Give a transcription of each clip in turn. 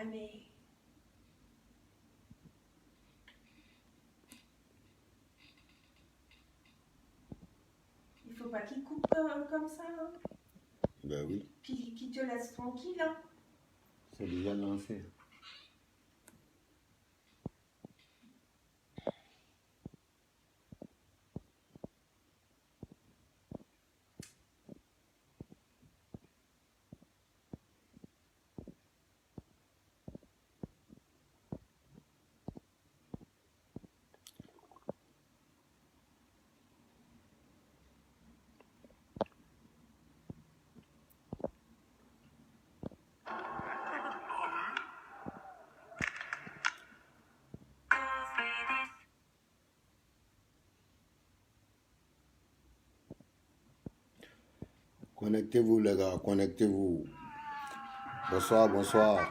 mais... Il faut pas qu'il coupe comme ça. Hein. Ben oui. Qu'il te laisse tranquille. Hein. C'est déjà lancé. Connectez-vous les gars, connectez-vous. Bonsoir, bonsoir.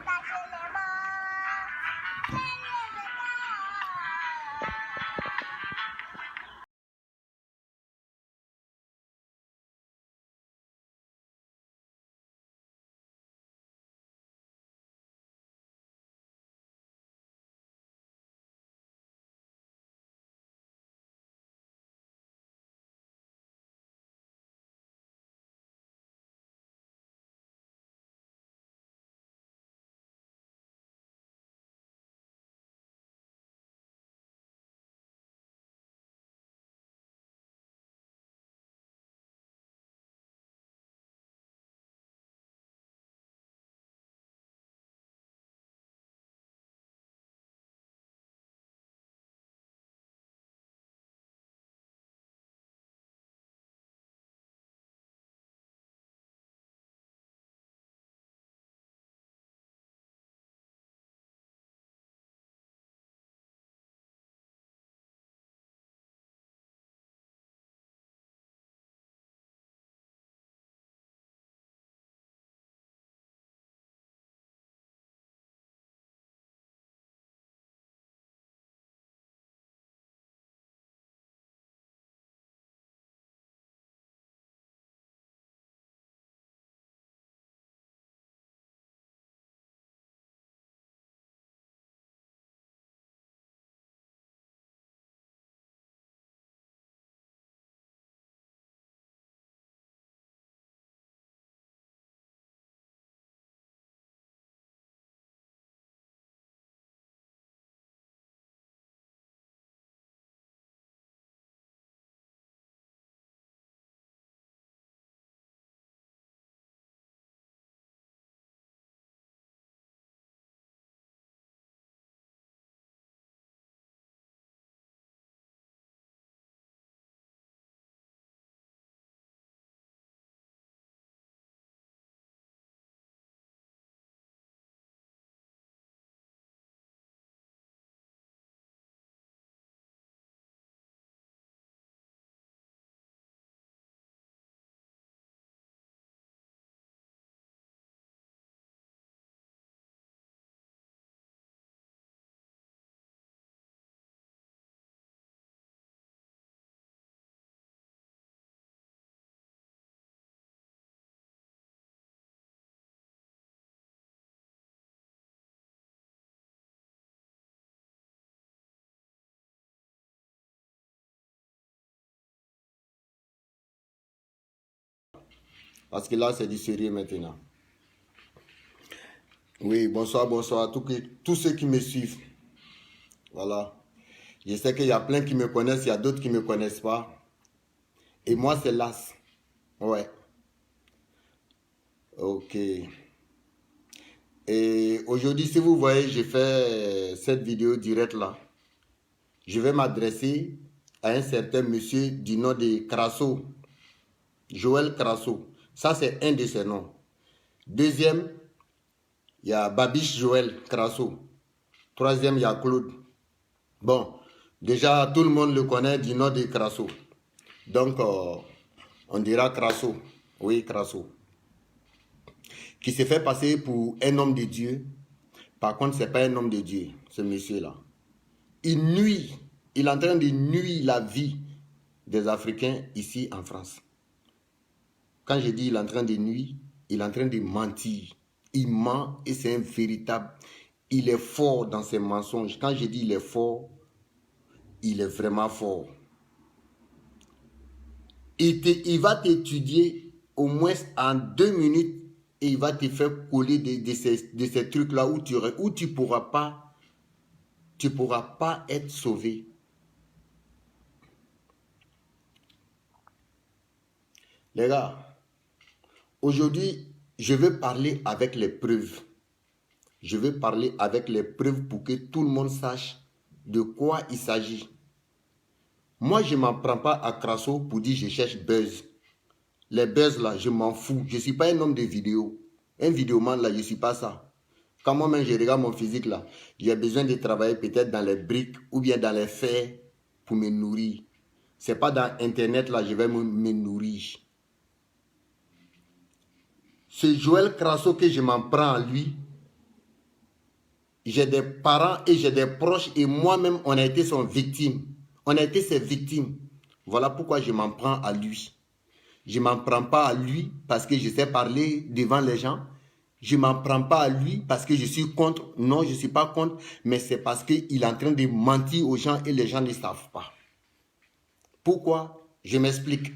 Parce que là, c'est du sérieux maintenant. Oui, bonsoir, bonsoir à tous ceux qui me suivent. Voilà. Je sais qu'il y a plein qui me connaissent, il y a d'autres qui ne me connaissent pas. Et moi, c'est Las. Ouais. Ok. Et aujourd'hui, si vous voyez, j'ai fait cette vidéo directe là. Je vais m'adresser à un certain monsieur du nom de Crasso. Joël Crasso. Ça, c'est un de ses noms. Deuxième, il y a Babiche Joël Crasso. Troisième, il y a Claude. Bon, déjà, tout le monde le connaît du nom de Crasso. Donc, on dira Crasso. Oui, Crasso. Qui se fait passer pour un homme de Dieu. Par contre, ce n'est pas un homme de Dieu, ce monsieur-là. Il nuit. Il est en train de nuire la vie des Africains ici en France. Quand je dis il est en train de nuire, il est en train de mentir. Il ment et c'est un véritable. il est fort dans ses mensonges. Quand je dis il est fort, il est vraiment fort. Il va t'étudier au moins en 2 minutes et il va te faire coller de ces trucs-là où tu ne pourras pas être sauvé. Les gars, aujourd'hui, je veux parler avec les preuves. Je veux parler avec les preuves pour que tout le monde sache de quoi il s'agit. Moi, je ne m'en prends pas à Crasso pour dire que je cherche buzz. Les buzz là, je m'en fous. Je ne suis pas un homme de vidéo. Un vidéoman là, je ne suis pas ça. Quand moi-même je regarde mon physique là, j'ai besoin de travailler peut-être dans les briques ou bien dans les fers pour me nourrir. Ce n'est pas dans Internet là, je vais me nourrir. Ce Joël Crasso que je m'en prends à lui, j'ai des parents et j'ai des proches et moi-même, on a été son victime. On a été ses victimes. Voilà pourquoi je m'en prends à lui. Je ne m'en prends pas à lui parce que je sais parler devant les gens. Je ne m'en prends pas à lui parce que je suis contre. Non, je ne suis pas contre, mais c'est parce qu'il est en train de mentir aux gens et les gens ne savent pas. Pourquoi? Je m'explique.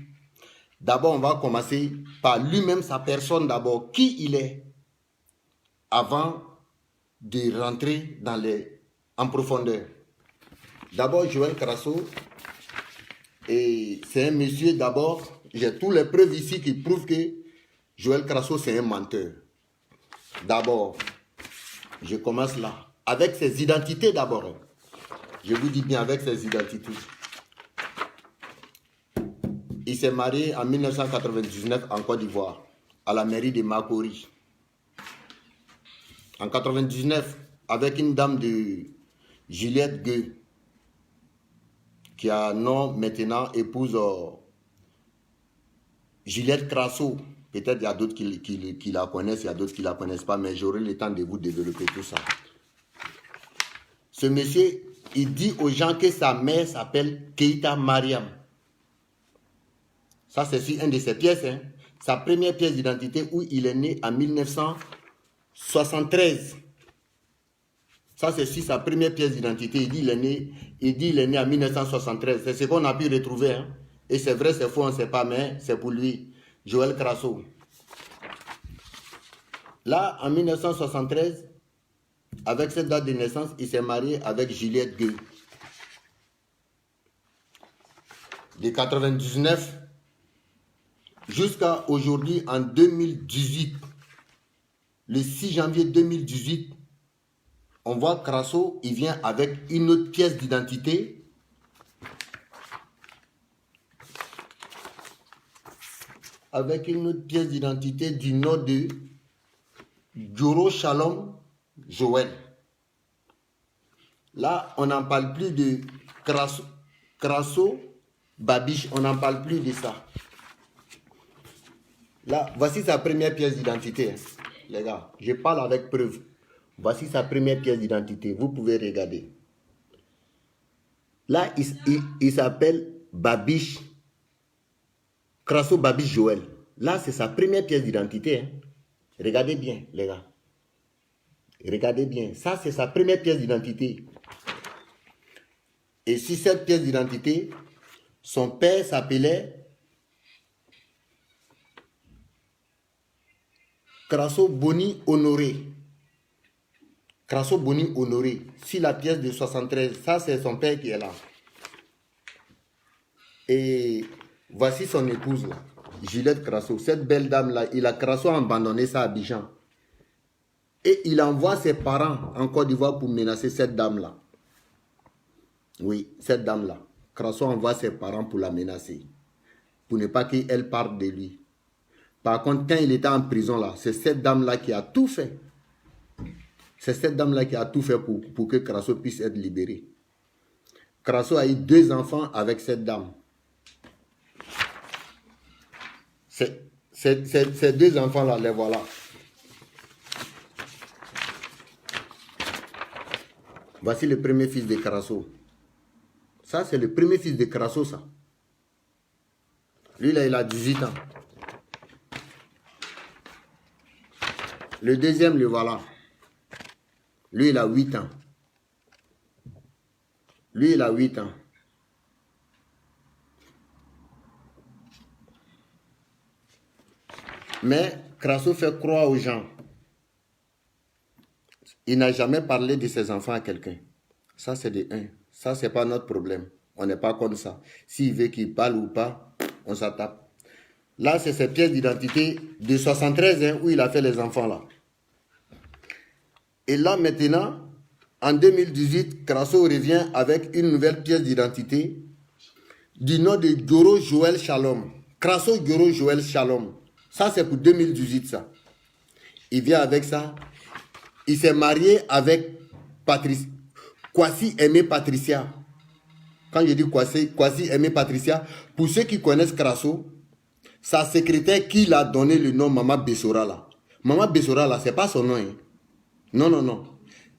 D'abord, on va commencer par lui-même, sa personne d'abord. Qui il est avant de rentrer en profondeur. D'abord, Joël Crasso, et c'est un monsieur d'abord, j'ai toutes les preuves ici qui prouvent que Joël Crasso, c'est un menteur. D'abord, je commence là, avec ses identités d'abord. Je vous dis bien avec ses identités. Il s'est marié en 1999 en Côte d'Ivoire, à la mairie de Makori. En 1999, avec une dame de Juliette Gueux, qui a nom maintenant épouse Juliette Crasso. Peut-être il y a d'autres qui la connaissent, il y a d'autres qui ne la connaissent pas, mais j'aurai le temps de vous développer tout ça. Ce monsieur, il dit aux gens que sa mère s'appelle Keita Mariam. Ça, c'est sur une de ses pièces. Hein. Sa première pièce d'identité où il est né en 1973. Ça, c'est sur sa première pièce d'identité. Il dit il est né en 1973. C'est ce qu'on a pu retrouver. Hein. Et c'est vrai, c'est faux, on ne sait pas, mais c'est pour lui. Joël Crasso. Là, en 1973, avec cette date de naissance, il s'est marié avec Juliette Gueux. De 1999 jusqu'à aujourd'hui, en 2018, le 6 janvier 2018, on voit Crasso, il vient avec une autre pièce d'identité. Avec une autre pièce d'identité du nom de Joro Shalom Joël. Là, on n'en parle plus de Crasso Babiche, on n'en parle plus de ça. Là, voici sa première pièce d'identité, hein, les gars. Je parle avec preuve. Voici sa première pièce d'identité. Vous pouvez regarder. Là, il s'appelle Babiche. Crasso Babiche Joël. Là, c'est sa première pièce d'identité. Hein. Regardez bien, les gars. Regardez bien. Ça, c'est sa première pièce d'identité. Et si cette pièce d'identité, son père s'appelait Crasso Boni Honoré. Crasso Boni Honoré. Si la pièce de 73, ça c'est son père qui est là. Et voici son épouse là, Juliette Crasso. Cette belle dame là, Crasso a abandonné ça à Abidjan. Et il envoie ses parents en Côte d'Ivoire pour menacer cette dame là. Oui, cette dame là. Crasso envoie ses parents pour la menacer. Pour ne pas qu'elle parte de lui. Par contre, quand il était en prison là, c'est cette dame-là qui a tout fait. C'est cette dame-là qui a tout fait pour que Crasso puisse être libéré. Crasso a eu 2 enfants avec cette dame. Ces 2 enfants-là, les voilà. Voici le premier fils de Crasso. Ça, c'est le premier fils de Crasso, ça. Lui, là, il a 18 ans. Le deuxième, le voilà. Lui, il a 8 ans. Lui, il a 8 ans. Mais Crasso fait croire aux gens. Il n'a jamais parlé de ses enfants à quelqu'un. Ça, c'est de 1. Ça, c'est pas notre problème. On n'est pas comme ça. S'il veut qu'il parle ou pas, on s'attaque. Là, c'est ses pièces d'identité de 73 où il a fait les enfants là. Et là, maintenant, en 2018, Crasso revient avec une nouvelle pièce d'identité du nom de Goro Joël Shalom. Crasso Goro Joël Shalom. Ça, c'est pour 2018, ça. Il vient avec ça. Il s'est marié avec Kwasi Aimé Patricia. Quand je dis Kwasi Aimé Patricia, pour ceux qui connaissent Crasso, sa secrétaire qui l'a donné le nom Maman Bessora là. Maman Bessora là, c'est pas son nom. Hein. Non, non, non.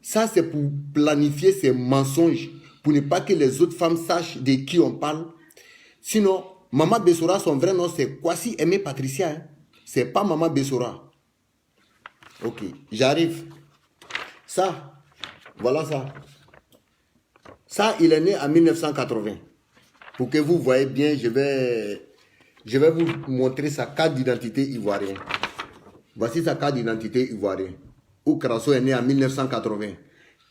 Ça, c'est pour planifier ses mensonges, pour ne pas que les autres femmes sachent de qui on parle. Sinon, Maman Bessora, son vrai nom, c'est Kwasi Aimé Patricia. Hein. C'est pas Maman Bessora. Ok, j'arrive. Ça, voilà ça. Ça, il est né en 1980. Pour que vous voyez bien, je vais vous montrer sa carte d'identité ivoirienne. Voici sa carte d'identité ivoirienne. Où Crasso est né en 1980.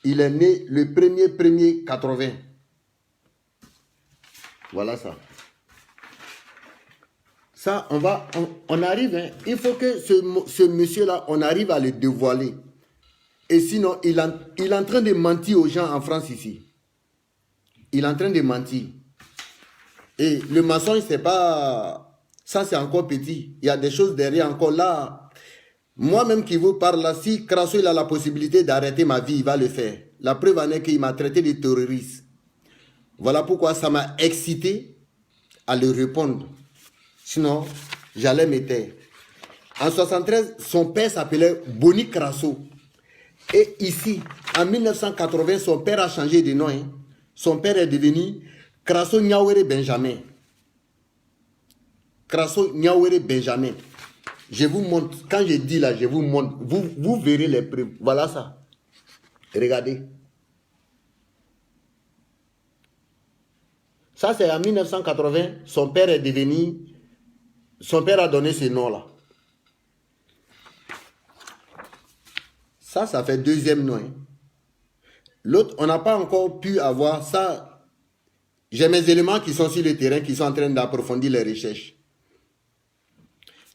Il est né le 1er 80. Voilà ça. Ça, on arrive. Hein. Il faut que ce monsieur-là, on arrive à le dévoiler. Et sinon, il est en train de mentir aux gens en France ici. Il est en train de mentir. Et le mensonge, c'est pas... Ça, c'est encore petit. Il y a des choses derrière encore là. Moi-même qui vous parle là, si Crasso il a la possibilité d'arrêter ma vie, il va le faire. La preuve en est qu'il m'a traité de terroriste. Voilà pourquoi ça m'a excité à le répondre. Sinon, j'allais me taire. En 73, son père s'appelait Boni Crasso. Et ici, en 1980, son père a changé de nom. Hein. Son père est devenu Crasso Niawere Benjamin. Crasso Niawere Benjamin. Je vous montre, quand je dis là, je vous montre. Vous verrez les preuves. Voilà ça. Regardez. Ça, c'est en 1980. Son père est devenu... Son père a donné ce nom-là. Ça fait deuxième nom. Hein. L'autre, on n'a pas encore pu avoir ça. J'ai mes éléments qui sont sur le terrain, qui sont en train d'approfondir les recherches.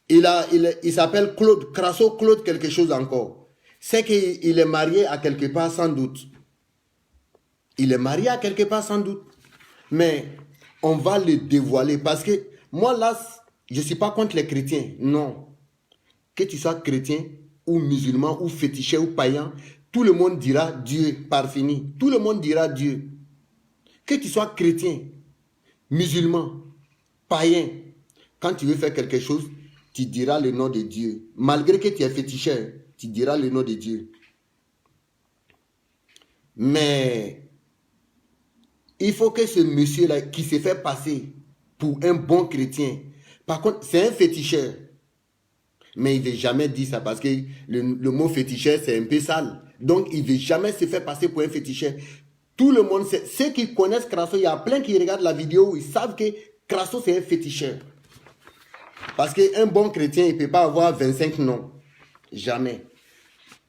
Il s'appelle Claude, Crasso Claude quelque chose encore. C'est qu'il est marié à quelque part sans doute. Il est marié à quelque part sans doute. Mais on va le dévoiler parce que moi là, je ne suis pas contre les chrétiens. Non. Que tu sois chrétien ou musulman ou féticheur ou païen, tout le monde dira Dieu par fini. Tout le monde dira Dieu. Que tu sois chrétien, musulman, païen, quand tu veux faire quelque chose, tu diras le nom de Dieu. Malgré que tu es féticheur, tu diras le nom de Dieu. Mais il faut que ce monsieur-là qui s'est fait passer pour un bon chrétien, par contre, c'est un féticheur. Mais il ne veut jamais dire ça parce que le mot féticheur, c'est un peu sale. Donc, il ne veut jamais se faire passer pour un féticheur. Tout le monde sait. Ceux qui connaissent Crasso, il y a plein qui regardent la vidéo, ils savent que Crasso, c'est un féticheur. Parce qu'un bon chrétien, il ne peut pas avoir 25 noms. Jamais.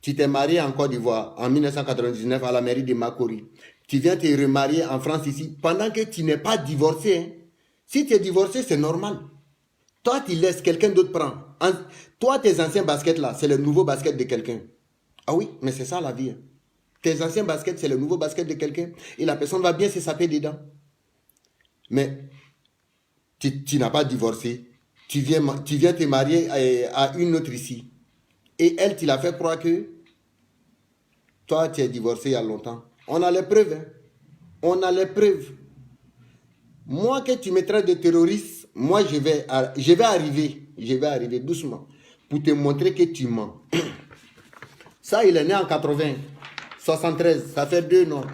Tu t'es marié en Côte d'Ivoire en 1999 à la mairie de Makori. Tu viens te remarier en France ici pendant que tu n'es pas divorcé. Hein. Si tu es divorcé, c'est normal. Toi, tu laisses, quelqu'un d'autre prend. Toi, tes anciens baskets là, c'est le nouveau basket de quelqu'un. Ah oui, mais c'est ça la vie. Hein. Tes anciens baskets, c'est le nouveau basket de quelqu'un. Et la personne va bien se saper dedans. Mais tu n'as pas divorcé. Tu viens te marier à une autre ici. Et elle, tu l'as fait croire que toi, tu es divorcé il y a longtemps. On a les preuves. Hein. On a les preuves. Moi, que tu me traites de terroriste, moi, je vais arriver doucement pour te montrer que tu mens. Ça, il est né en 80, 73, ça fait 2 noms.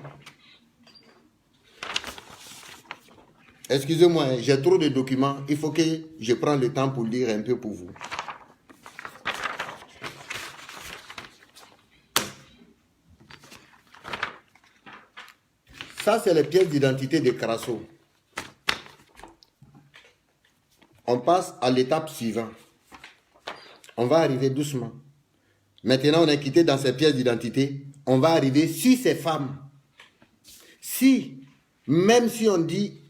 Excusez-moi, j'ai trop de documents. Il faut que je prenne le temps pour lire un peu pour vous. Ça, c'est les pièces d'identité de Crasso. On passe à l'étape suivante. On va arriver doucement. Maintenant, on est quitté dans ces pièces d'identité. On va arriver sur ces femmes. Si, même si on dit,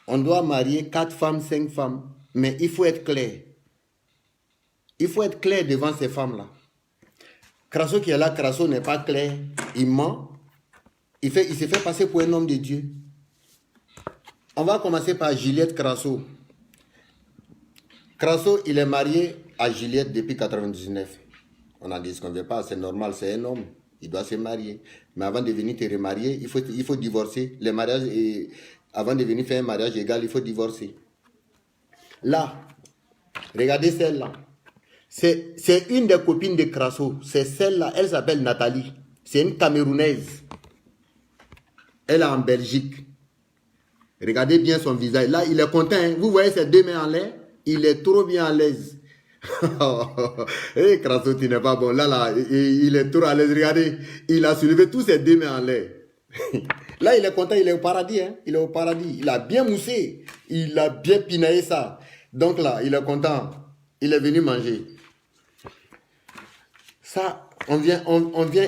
on doit marier 4 femmes, 5 femmes, mais il faut être clair. Il faut être clair devant ces femmes-là. Crasso qui est là, Crasso n'est pas clair. Il ment. Il se fait passer pour un homme de Dieu. On va commencer par Juliette Crasso. Crasso, il est marié à Juliette depuis 1999. On n'en disconvient pas, c'est normal, c'est un homme. Il doit se marier. Mais avant de venir te remarier, il faut divorcer. Les mariages, avant de venir faire un mariage égal, il faut divorcer. Là, regardez celle-là. C'est une des copines de Crasso. C'est celle-là, elle s'appelle Nathalie. C'est une Camerounaise. Elle est en Belgique. Regardez bien son visage. Là, il est content. Hein? Vous voyez ses 2 mains en l'air? Il est trop bien à l'aise. Hey, Crasso, tu n'es pas bon. Là, il est trop à l'aise. Regardez, il a soulevé tous ses 2 mains en l'air. Là, il est content. Il est au paradis. Hein? Il est au paradis. Il a bien moussé. Il a bien pinaillé ça. Donc là, il est content. Il est venu manger. Ça, on vient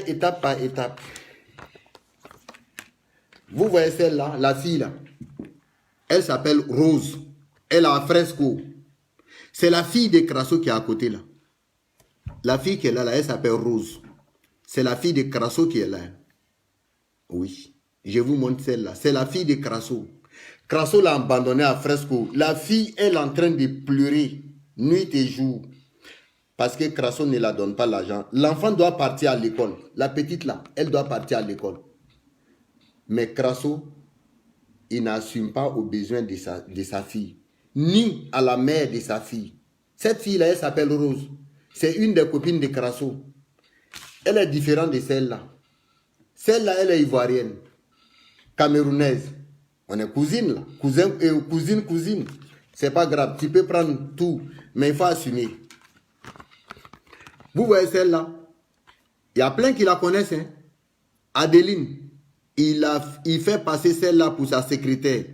étape par étape. Vous voyez celle-là, la fille là. Elle s'appelle Rose. Elle a un fresco. C'est la fille de Crasso qui est à côté là. La fille qui est là, elle s'appelle Rose. C'est la fille de Crasso qui est là. Oui. Je vous montre celle-là. C'est la fille de Crasso. Crasso l'a abandonnée à Fresco. La fille, elle est en train de pleurer nuit et jour. Parce que Crasso ne la donne pas l'argent. L'enfant doit partir à l'école. La petite là, elle doit partir à l'école. Mais Crasso, il n'assume pas aux besoins de sa fille. Ni à la mère de sa fille. Cette fille-là, elle s'appelle Rose. C'est une des copines de Crasso. Elle est différente de celle-là. Celle-là, elle est ivoirienne. Camerounaise. On est cousine là. Cousine. C'est pas grave. Tu peux prendre tout. Mais il faut assumer. Vous voyez celle-là? Il y a plein qui la connaissent. Hein? Adeline. Il fait passer celle-là pour sa secrétaire.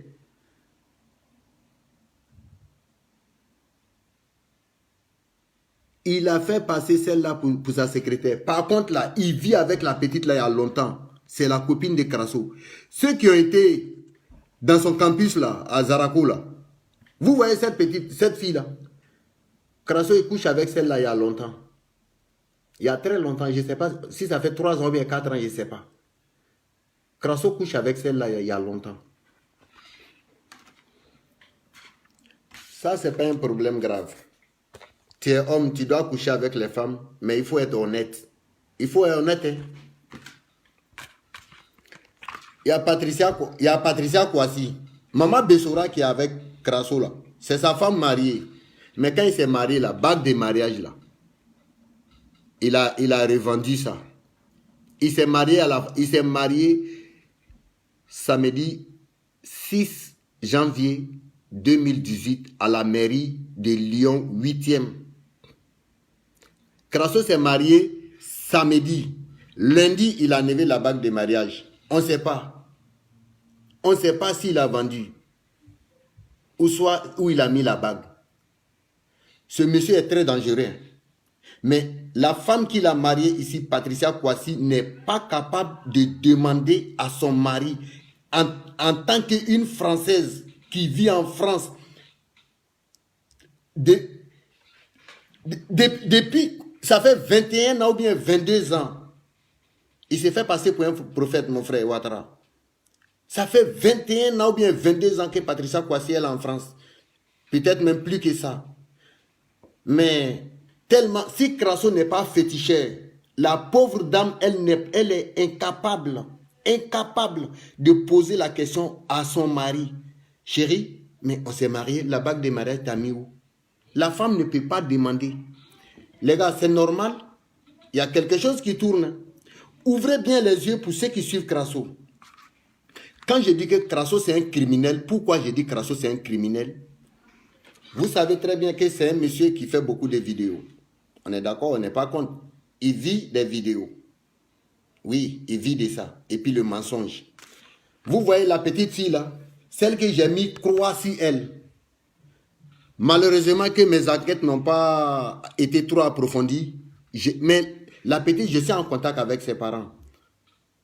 Il a fait passer celle-là pour sa secrétaire. Par contre, là, il vit avec la petite là il y a longtemps. C'est la copine de Crasso. Ceux qui ont été dans son campus là, à Zaraco là. Vous voyez cette fille là. Crasso, il couche avec celle-là il y a longtemps. Il y a très longtemps, je ne sais pas si ça fait 3 ans ou bien 4 ans, je ne sais pas. Crasso couche avec celle-là il y a longtemps. Ça, ce n'est pas un problème grave. Tu es homme, tu dois coucher avec les femmes, mais il faut être honnête. Il faut être honnête. Hein? Il y a Patricia Kouassi. Maman Bessora qui est avec Crasso là. C'est sa femme mariée. Mais quand il s'est marié, la bague de mariage là, il a revendu ça. Il s'est marié samedi 6 janvier 2018 à la mairie de Lyon 8e. Crasso s'est marié samedi. Lundi, il a enlevé la bague de mariage. On ne sait pas. On ne sait pas s'il a vendu. Ou soit où il a mis la bague. Ce monsieur est très dangereux. Mais la femme qu'il a mariée ici, Patricia Kouassi, n'est pas capable de demander à son mari, en tant qu'une Française qui vit en France, depuis, ça fait 21 ans ou bien 22 ans, il s'est fait passer pour un prophète, mon frère Ouattara. Ça fait 21 ans ou bien 22 ans que Patricia Kouassi est en France. Peut-être même plus que ça. Mais tellement, si Crasso n'est pas féticheur, la pauvre dame, elle est incapable de poser la question à son mari. Chérie, mais on s'est marié, la bague de mariage t'a mis où? La femme ne peut pas demander. Les gars, c'est normal. Il y a quelque chose qui tourne. Ouvrez bien les yeux pour ceux qui suivent Crasso. Quand je dis que Crasso c'est un criminel, pourquoi je dis que Crasso c'est un criminel? Vous savez très bien que c'est un monsieur qui fait beaucoup de vidéos. On est d'accord, on n'est pas contre. Il vit des vidéos. Oui, il vit de ça. Et puis le mensonge. Vous voyez la petite fille là, celle que j'ai mis croix sur elle. Malheureusement que mes enquêtes n'ont pas été trop approfondies. Mais la petite, je suis en contact avec ses parents.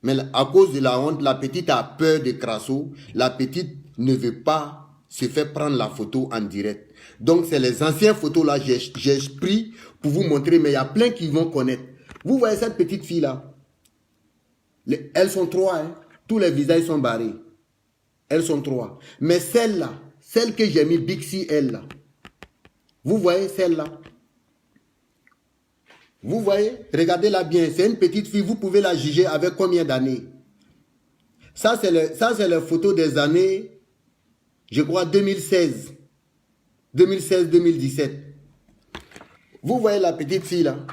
Mais à cause de la honte, la petite a peur de Crasso. La petite ne veut pas se faire prendre la photo en direct. Donc c'est les anciennes photos là, j'ai pris pour vous montrer. Mais il y a plein qui vont connaître. Vous voyez cette petite fille là. Elles sont trois. Hein. Tous les visages sont barrés. Elles sont trois. Mais celle-là, celle que j'ai mis Bixi, elle là. Vous voyez celle-là? Vous voyez? Regardez-la bien. C'est une petite fille. Vous pouvez la juger avec combien d'années? Ça, c'est la photo des années, je crois, 2016. 2016-2017. Vous voyez la petite fille là?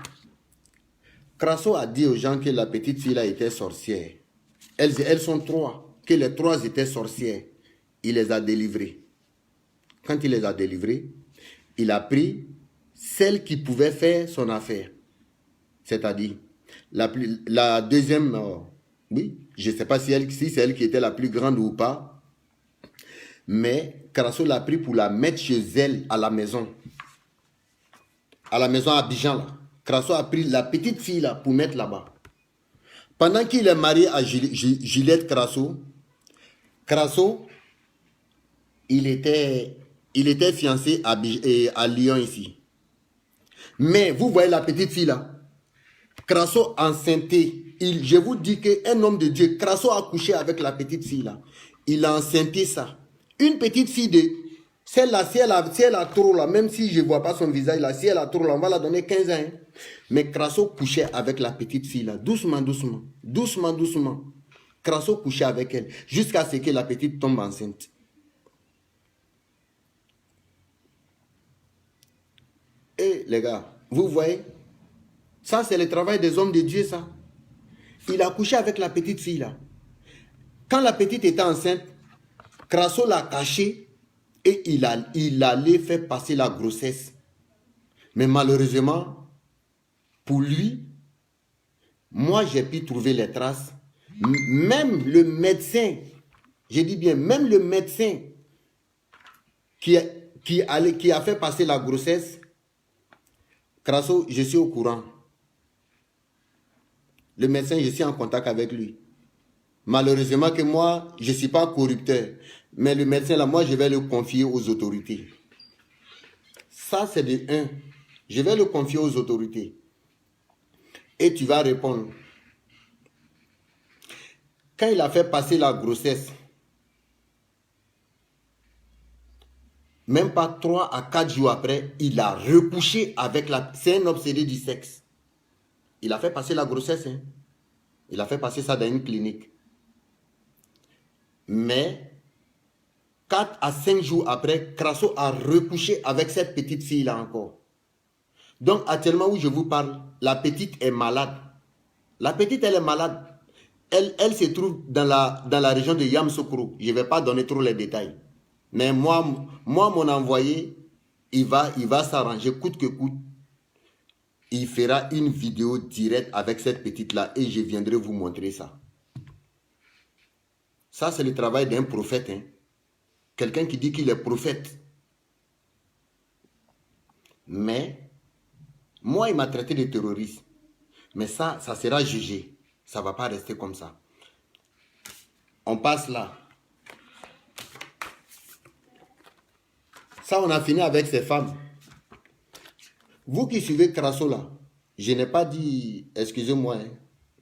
Crasso a dit aux gens que la petite fille là était sorcière. Elles sont trois. Que les trois étaient sorcières. Il les a délivrées. Quand il les a délivrées, il a pris celle qui pouvait faire son affaire. C'est-à-dire, la deuxième, oui, je ne sais pas si c'est elle qui était la plus grande ou pas, mais Crasso l'a pris pour la mettre chez elle à la maison. À la maison à Abidjan, là. Crasso a pris la petite fille là pour mettre là-bas. Pendant qu'il est marié à Gillette Crasso, il était fiancé à Lyon ici. Mais vous voyez la petite fille là. Crasso enceinté. Je vous dis qu'un homme de Dieu, Crasso a couché avec la petite fille là. Il a enceinté ça. Une petite fille de... Celle-là, si elle a trop là, même si je ne vois pas son visage là, si elle a trop là, on va la donner 15 ans. Hein. Mais Crasso couchait avec la petite fille là. Doucement, doucement. Doucement, doucement. Crasso couchait avec elle. Jusqu'à ce que la petite tombe enceinte. Et les gars, vous voyez, ça c'est le travail des hommes de Dieu, ça. Il a couché avec la petite fille là. Quand la petite était enceinte, Crasso l'a cachée et il allait faire passer la grossesse. Mais malheureusement, pour lui, moi j'ai pu trouver les traces. Même le médecin, je dis bien, même le médecin qui a fait passer la grossesse, Crasso, je suis au courant. Le médecin, je suis en contact avec lui. Malheureusement que moi, je ne suis pas corrupteur. Mais le médecin, là, moi, je vais le confier aux autorités. Ça, c'est de un. Je vais le confier aux autorités. Et tu vas répondre. Quand il a fait passer la grossesse, même pas 3 à 4 jours après, il a recouché avec la... C'est un obsédé du sexe. Il a fait passer la grossesse. Hein. Il a fait passer ça dans une clinique. Mais 4 à 5 jours après, Crasso a recouché avec cette petite fille-là encore. Donc actuellement où je vous parle, la petite est malade. La petite, elle est malade. Elle se trouve dans la région de Yamoussoukro. Je ne vais pas donner trop les détails. Mais moi mon envoyé, il va s'arranger coûte que coûte. Il fera une vidéo directe avec cette petite-là et je viendrai vous montrer ça. Ça, c'est le travail d'un prophète. Hein. Quelqu'un qui dit qu'il est prophète. Mais, moi, il m'a traité de terroriste. Mais ça sera jugé. Ça ne va pas rester comme ça. On passe là. Ça, on a fini avec ces femmes. Vous qui suivez Crasso là, je n'ai pas dit, excusez-moi, hein,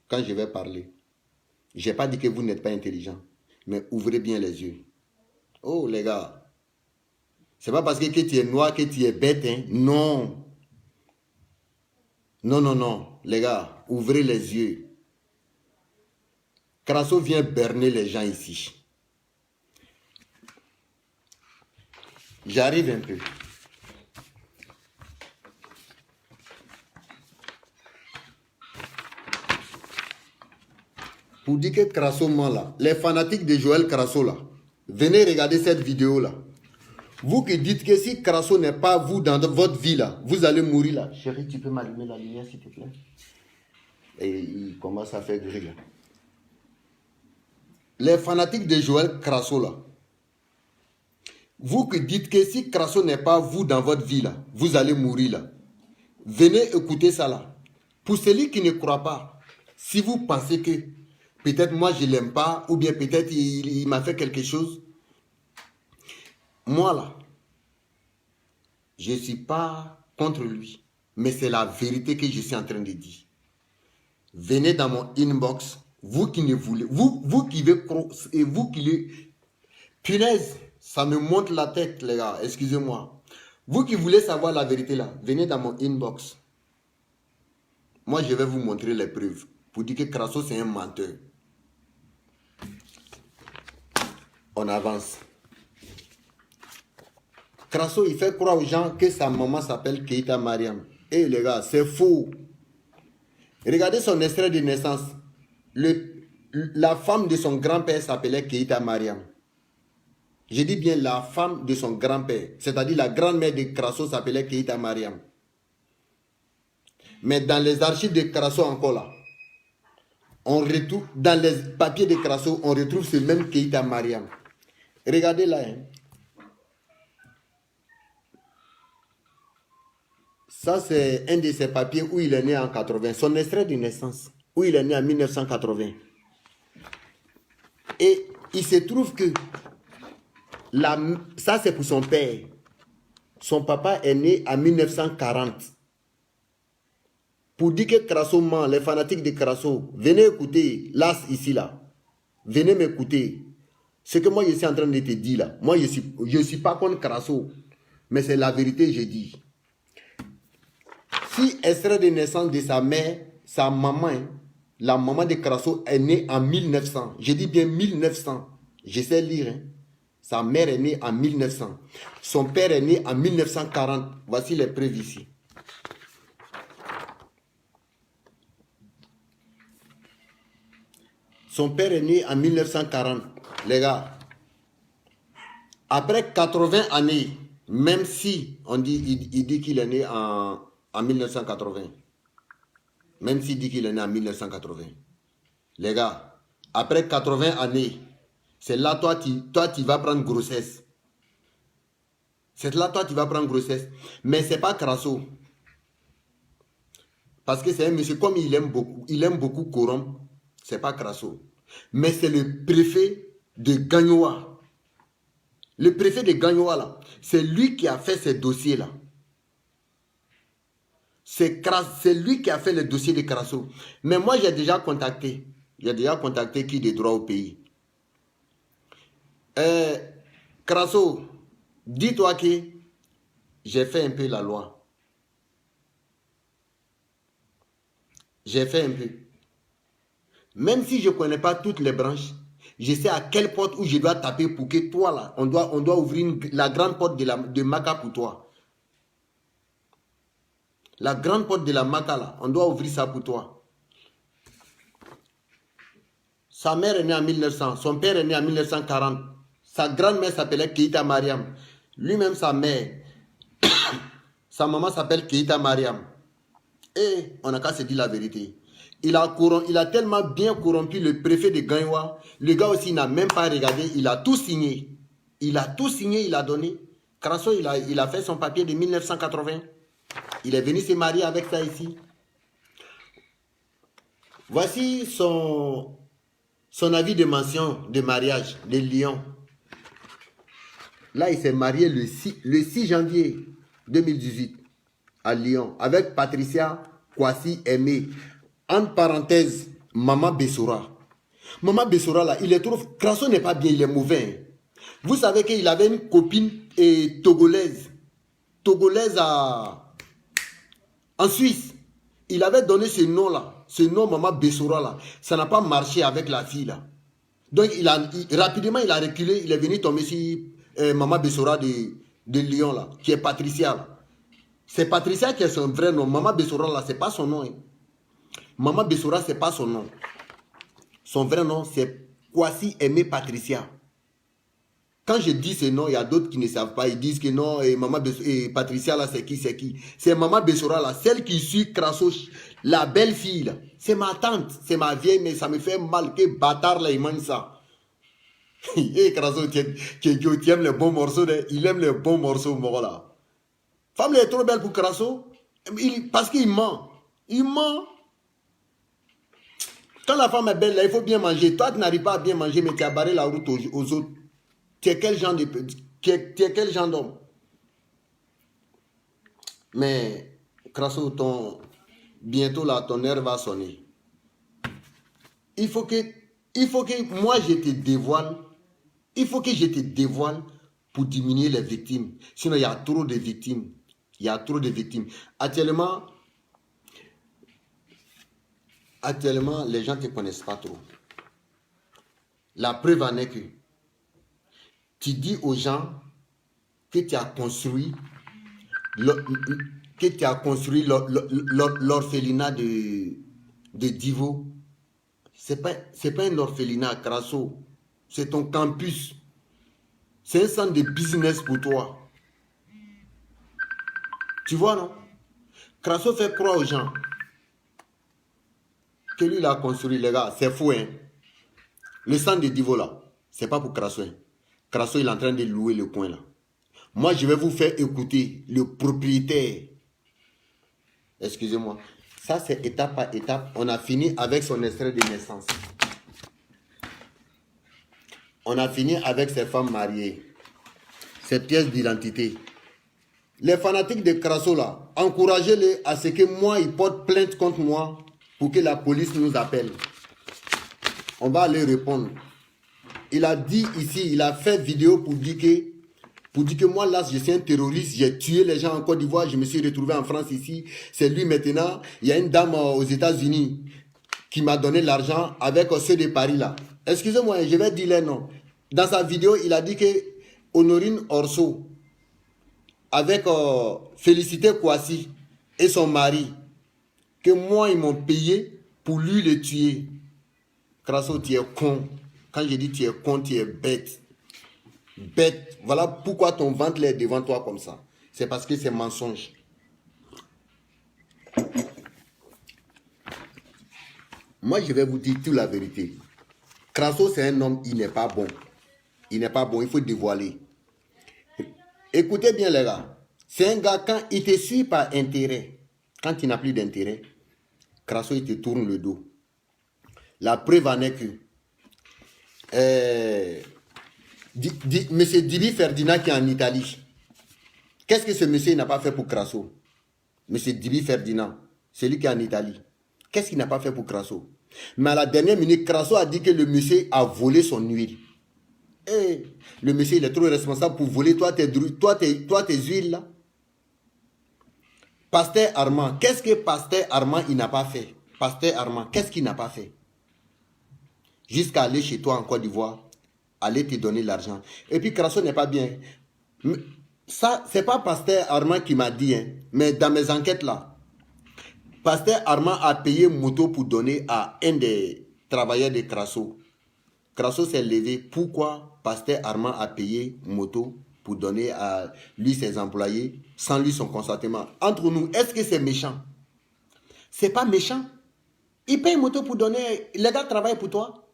quand je vais parler. Je n'ai pas dit que vous n'êtes pas intelligent. Mais ouvrez bien les yeux. Oh les gars, c'est pas parce que tu es noir que tu es bête. Hein? Non. Non, non, non. Les gars, ouvrez les yeux. Crasso vient berner les gens ici. J'arrive un peu. Pour dire que Crasso ment là, les fanatiques de Joël Crasso là, venez regarder cette vidéo là. Vous qui dites que si Crasso n'est pas vous dans votre vie là, vous allez mourir là. Chérie, tu peux m'allumer la lumière s'il te plaît? Et il commence à faire gris là. les fanatiques de Joël Crasso là, vous qui dites que si Crasso n'est pas vous dans votre vie là, vous allez mourir là. Venez écouter ça là. Pour celui qui ne croit pas, si vous pensez que peut-être moi je ne l'aime pas, ou bien peut-être il m'a fait quelque chose, moi là, je ne suis pas contre lui. Mais c'est la vérité que je suis en train de dire. Venez dans mon inbox, vous qui ne voulez, vous qui veut, et vous qui le... Punaise, ça me monte la tête les gars, excusez-moi. Vous qui voulez savoir la vérité là, venez dans mon inbox. Moi je vais vous montrer les preuves. Pour dire que Crasso c'est un menteur. On avance. Crasso il fait croire aux gens que sa maman s'appelle Keita Mariam. Eh les gars, c'est faux. Regardez son extrait de naissance. La femme de son grand-père s'appelait Keita Mariam. Je dis bien la femme de son grand-père. C'est-à-dire la grand-mère de Crasso s'appelait Keita Mariam. Mais dans les archives de Crasso encore là, on retrouve, dans les papiers de Crasso, on retrouve ce même Keita Mariam. Regardez là. Hein. Ça, c'est un de ses papiers où il est né en 80. Son extrait de naissance, où il est né en 1980. Et il se trouve que ça, c'est pour son père. Son papa est né en 1940. Pour dire que Crasso ment, les fanatiques de Crasso, venez écouter, là, ici, là. Venez m'écouter. Ce que moi, je suis en train de te dire, là. Moi, je ne suis pas contre Crasso. Mais c'est la vérité, je dis. Si extrait de naissance de sa mère, sa maman, hein, la maman de Crasso est née en 1900. Je dis bien 1900. Je sais lire. Hein. Sa mère est née en 1900. Son père est né en 1940. Voici les preuves ici. Son père est né en 1940. Les gars, après 80 années, même si on dit, il dit qu'il est né en 1980. Même s'il dit qu'il est né en 1980. Les gars, après 80 années, c'est là toi tu vas prendre grossesse. C'est là toi tu vas prendre grossesse. Mais c'est pas Crasso. Parce que c'est un monsieur, comme il aime beaucoup corrompre, c'est pas Crasso. Mais c'est le préfet de Gagnoa. Le préfet de Gagnoa là, c'est lui qui a fait ces dossiers là. C'est lui qui a fait le dossier de Crasso. Mais moi, j'ai déjà contacté. J'ai déjà contacté qui de droit au pays. Crasso, dis-toi que j'ai fait un peu la loi. J'ai fait un peu. Même si je ne connais pas toutes les branches, je sais à quelle porte où je dois taper pour que toi, là, on doit ouvrir la grande porte de Maca pour toi. La grande porte de la Maca, là, on doit ouvrir ça pour toi. Sa mère est née en 1900, son père est né en 1940. Sa grand-mère s'appelait Keita Mariam. Lui-même, sa mère, sa maman s'appelle Keita Mariam. Et on n'a qu'à se dire la vérité. Il a tellement bien corrompu le préfet de Gagnoa. Le gars aussi n'a même pas regardé. Il a tout signé. Il a tout signé, il a donné. Crasso, il a fait son papier de 1980. Il est venu se marier avec ça ici. Voici son avis de mention de mariage de Lyon. Là, il s'est marié le 6 janvier 2018 à Lyon avec Patricia Kwasi Aimé. Entre parenthèses, Maman Bessora. Maman Bessora, là, il est trop... Crasso n'est pas bien, il est mauvais. Vous savez qu'il avait une copine togolaise. Togolaise en Suisse. Il avait donné ce nom-là. Ce nom, Maman Bessora, là. Ça n'a pas marché avec la fille, là. Donc, rapidement, il a reculé. Il est venu tomber sur Maman Bessora de Lyon, là. Qui est Patricia, là. C'est Patricia qui est son vrai nom. Maman Bessora, là, c'est pas son nom. Hein. Maman Bessora, c'est pas son nom. Son vrai nom, c'est Kwasi Aimé Patricia. Quand je dis ce nom, il y a d'autres qui ne savent pas. Ils disent que non, Maman Patricia, là, c'est qui, c'est qui. C'est Maman Bessora, là, celle qui suit Crasso, la belle fille, là. C'est ma tante, c'est ma vieille, mais ça me fait mal que bâtard, là, il mange ça. Et Crasso, tu aimes les bons morceaux, il aime les bons morceaux, là. Femme, elle est trop belle pour Crasso. Parce qu'il ment. Il ment. Quand la femme est belle, là, il faut bien manger. Toi, tu n'arrives pas à bien manger, mais tu as barré la route aux autres. Tu es quel genre d'homme? Mais, Crasso, bientôt là, ton heure va sonner. Il faut que moi, je te dévoile. Il faut que je te dévoile pour diminuer les victimes. Sinon, il y a trop de victimes. Il y a trop de victimes. Actuellement, les gens ne te connaissent pas trop. La preuve en est que tu dis aux gens que tu as construit l'orphelinat de Divo. C'est pas un orphelinat, Crasso. C'est ton campus. C'est un centre de business pour toi. Tu vois, non? Crasso fait croire aux gens que lui, il a construit, les gars. C'est fou, hein? Le centre de Divo, là, c'est pas pour Crasso. Hein? Crasso, il est en train de louer le coin, là. Moi, je vais vous faire écouter le propriétaire. Excusez-moi. Ça, c'est étape par étape. On a fini avec son extrait de naissance. On a fini avec ses femmes mariées. Ses pièces d'identité. Les fanatiques de Crasso, là, encouragez-les à ce que moi, ils portent plainte contre moi pour que la police nous appelle. On va aller répondre. Il a dit ici, il a fait vidéo pour dire que moi, là, je suis un terroriste, j'ai tué les gens en Côte d'Ivoire, je me suis retrouvé en France ici. C'est lui maintenant. Il y a une dame aux États-Unis qui m'a donné l'argent avec ceux de Paris, là. Excusez-moi, je vais dire les noms. Dans sa vidéo, il a dit que Honorine Orso, avec Félicité Kouassi et son mari, que moi, ils m'ont payé pour lui le tuer. Crasso, tu es con. Quand je dis tu es con, tu es bête. Bête. Voilà pourquoi ton ventre est devant toi comme ça. C'est parce que c'est mensonge. Moi, je vais vous dire toute la vérité. Crasso, c'est un homme, il n'est pas bon. Il n'est pas bon, il faut dévoiler. Écoutez bien les gars. C'est un gars, quand il te suit par intérêt, quand il n'a plus d'intérêt, Crasso, il te tourne le dos. La preuve en est que monsieur Dibi Ferdinand qui est en Italie, qu'est-ce que ce monsieur n'a pas fait pour Crasso? Monsieur Dibi Ferdinand, celui qui est en Italie, qu'est-ce qu'il n'a pas fait pour Crasso? Mais à la dernière minute, Crasso a dit que le monsieur a volé son huile. Et le monsieur, il est trop responsable pour voler toi tes huiles là. Pasteur Armand, qu'est-ce que Pasteur Armand il n'a pas fait? Pasteur Armand, qu'est-ce qu'il n'a pas fait? Jusqu'à aller chez toi en Côte d'Ivoire, aller te donner l'argent. Et puis Crasso n'est pas bien. Ça, c'est pas Pasteur Armand qui m'a dit, hein, mais dans mes enquêtes là, Pasteur Armand a payé moto pour donner à un des travailleurs de Crasso. Crasso s'est levé. Pourquoi Pasteur Armand a payé moto pour donner à lui ses employés sans lui son consentement? Entre nous, est-ce que c'est méchant? C'est pas méchant. Il paye moto pour donner. Les gars travaillent pour toi.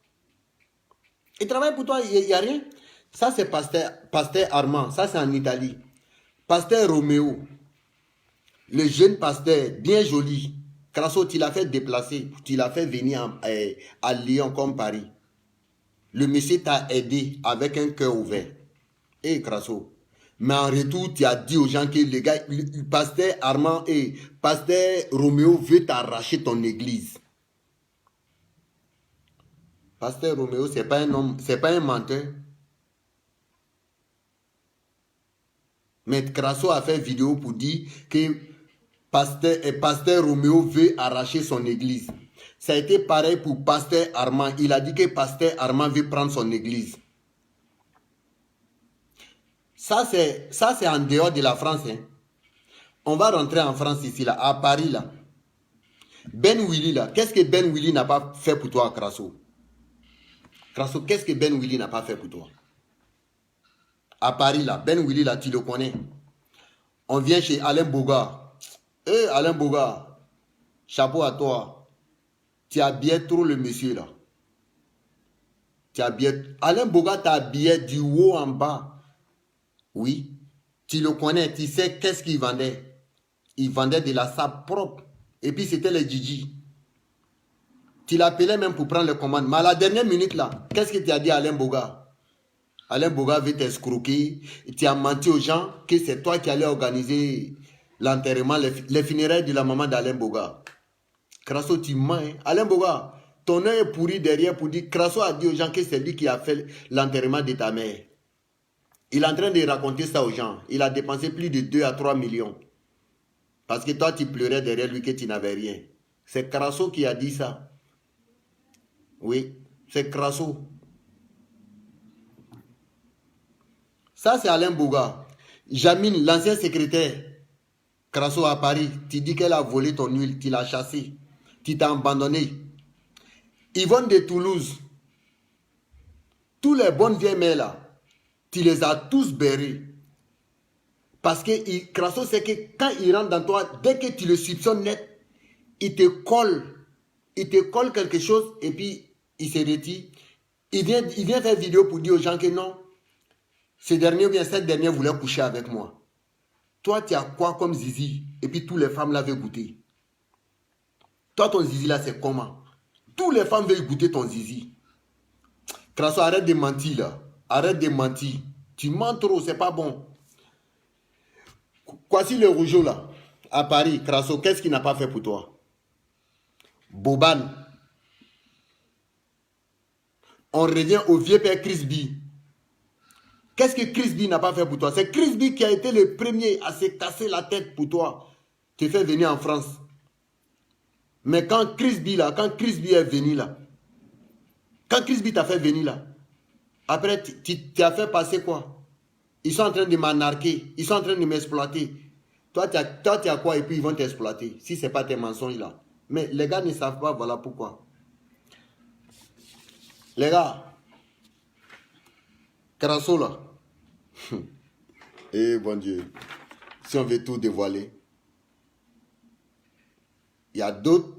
Ils travaillent pour toi, il n'y a rien. Ça, c'est Pasteur Armand. Ça, c'est en Italie. Pasteur Roméo. Le jeune pasteur, bien joli. Crasso, tu l'as fait déplacer. Tu l'as fait venir à Lyon comme Paris. Le monsieur t'a aidé avec un cœur ouvert. Et Crasso. Mais en retour, tu as dit aux gens que les gars, le pasteur Armand et pasteur Roméo veut t'arracher ton église. Pasteur Roméo, c'est pas un homme, c'est pas un menteur. Mais Crasso a fait vidéo pour dire que pasteur Roméo veut arracher son église. Ça a été pareil pour pasteur Armand. Il a dit que pasteur Armand veut prendre son église. Ça, c'est en dehors de la France. Hein. On va rentrer en France ici, là, à Paris, là. Ben Willy, là. Qu'est-ce que Ben Willy n'a pas fait pour toi, Crasso? Crasso, qu'est-ce que Ben Willy n'a pas fait pour toi? À Paris, là. Ben Willy, là, tu le connais. On vient chez Alain Bogart. Alain Bogart, chapeau à toi. Tu as bien trop le monsieur, là. Tu habillais, Alain Boga t'a habillé du haut en bas. Oui. Tu le connais, tu sais qu'est-ce qu'il vendait. Il vendait de la sable propre. Et puis c'était les Gigi. Tu l'appelais même pour prendre les commandes. Mais à la dernière minute là, qu'est-ce que tu as dit à Alain Boga? Alain Boga veut t'escroquer. Tu as menti aux gens que c'est toi qui allais organiser l'enterrement, les funérailles de la maman d'Alain Boga. Crasso, tu mens. Hein? Alain Boga, ton œil est pourri derrière pour dire. Crasso a dit aux gens que c'est lui qui a fait l'enterrement de ta mère. Il est en train de raconter ça aux gens. Il a dépensé plus de 2 à 3 millions. Parce que toi, tu pleurais derrière lui que tu n'avais rien. C'est Crasso qui a dit ça. Oui, c'est Crasso. Ça, c'est Alain Boga. Jamine, l'ancien secrétaire, Crasso à Paris, tu dis qu'elle a volé ton huile, tu l'as chassée, tu t'as abandonné. Yvonne de Toulouse, tous les bonnes vieilles mères là, tu les as tous berrés. Parce que Crasso sait que quand il rentre dans toi, dès que tu le soupçonnes net, il te colle quelque chose et puis il se retire. Il vient faire vidéo pour dire aux gens que non, ce dernier ou bien cette dernière voulait coucher avec moi. Toi, tu as quoi comme zizi? Et puis, toutes les femmes l'avaient goûté. Toi, ton zizi là, c'est comment? Toutes les femmes veulent goûter ton zizi. Crasso, arrête de mentir là. Arrête de mentir. Tu mens trop, c'est pas bon. Voici le rougeau là. À Paris, Crasso, qu'est-ce qu'il n'a pas fait pour toi? Boban. On revient au vieux père Crisby. Qu'est-ce que Crisby n'a pas fait pour toi? C'est Crisby qui a été le premier à se casser la tête pour toi. Te fait venir en France. Mais quand Crisby est venu là, quand Crisby t'a fait venir là, après tu as fait passer quoi? Ils sont en train de m'anarquer, ils sont en train de m'exploiter. Toi, tu as quoi et puis ils vont t'exploiter, si ce n'est pas tes mensonges là. Mais les gars ne savent pas, voilà pourquoi. Les gars, Crasso là, eh bon Dieu, si on veut tout dévoiler, il y a d'autres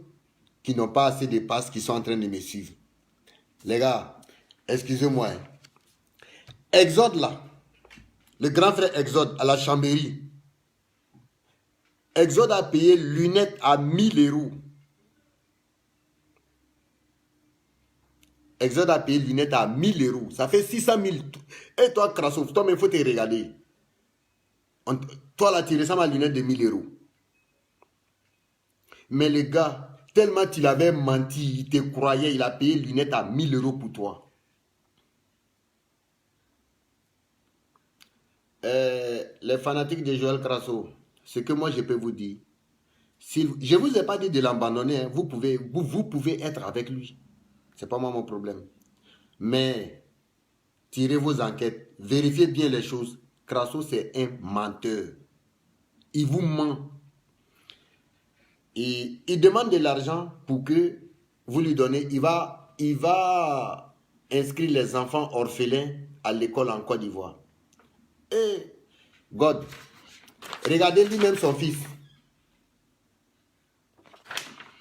qui n'ont pas assez de passes qui sont en train de me suivre. Les gars, excusez-moi. Exode là, le grand frère Exode à la Chambéry. Exode a payé lunettes à 1000 euros. Exode a payé lunettes à 1000 euros. Ça fait 600 000. Et toi, Crasso, toi, mais il faut te regarder. Toi, là, tu ressembles à lunettes de 1000 euros. Mais le gars, tellement il avait menti, il te croyait, il a payé lunettes à 1000 euros pour toi. Les fanatiques de Joël Crasso, ce que moi je peux vous dire, si, je ne vous ai pas dit de l'abandonner, hein, vous pouvez être avec lui. Ce n'est pas moi mon problème. Mais tirez vos enquêtes, vérifiez bien les choses. Crasso, c'est un menteur. Il vous ment. Et il demande de l'argent pour que vous lui donnez. Il va inscrire les enfants orphelins à l'école en Côte d'Ivoire. Et God, regardez lui-même son fils.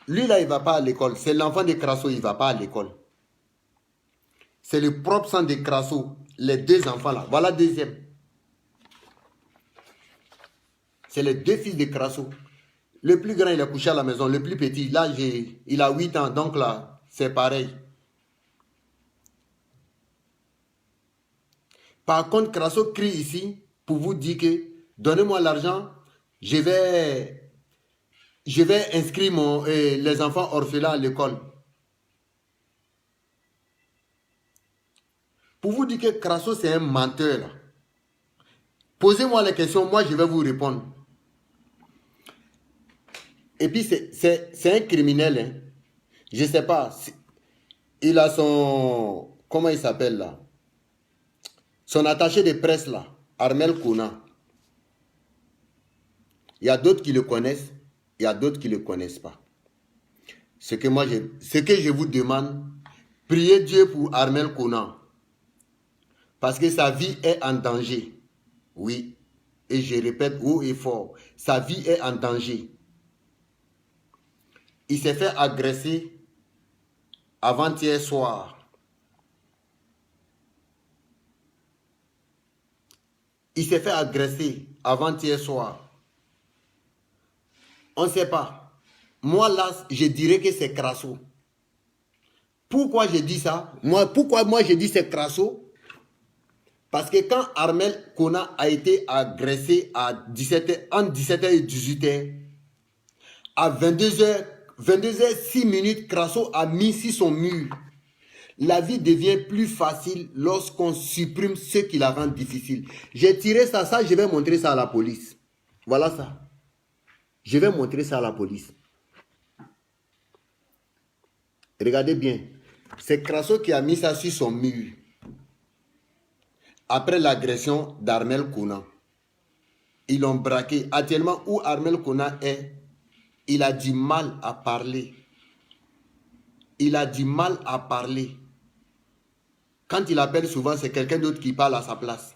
Lui là, il ne va pas à l'école. C'est l'enfant de Crasso, il ne va pas à l'école. C'est le propre sang de Crasso. Les deux enfants là. Voilà deuxième. C'est les deux fils de Crasso. Le plus grand, il est couché à la maison. Le plus petit, là, il a 8 ans. Donc là, c'est pareil. Par contre, Crasso crie ici pour vous dire que donnez-moi l'argent, je vais inscrire les enfants orphelins à l'école. Pour vous dire que Crasso, c'est un menteur. Posez-moi les questions, moi je vais vous répondre. Et puis c'est un criminel. Hein. Je ne sais pas. Il a son... Comment il s'appelle là? Son attaché de presse là, Armel Kouna. Il y a d'autres qui le connaissent, il y a d'autres qui ne le connaissent pas. Ce que je vous demande, priez Dieu pour Armel Kouna. Parce que sa vie est en danger. Oui. Et je répète haut et fort, sa vie est en danger. Il s'est fait agresser avant-hier soir. Il s'est fait agresser avant-hier soir. On ne sait pas. Moi, là, je dirais que c'est Crasso. Pourquoi je dis ça? Pourquoi moi je dis c'est Crasso? Parce que quand Armel Kona a été agressé à 17h, entre 17h et 18h, à 22h06, Crasso a mis sur son mur. La vie devient plus facile lorsqu'on supprime ce qui la rend difficile. J'ai tiré ça, je vais montrer ça à la police. Voilà ça. Je vais montrer ça à la police. Regardez bien. C'est Crasso qui a mis ça sur son mur. Après l'agression d'Armel Kona. Ils l'ont braqué. Actuellement, où Armel Kona est, il a du mal à parler. Il a du mal à parler. Quand il appelle souvent, c'est quelqu'un d'autre qui parle à sa place.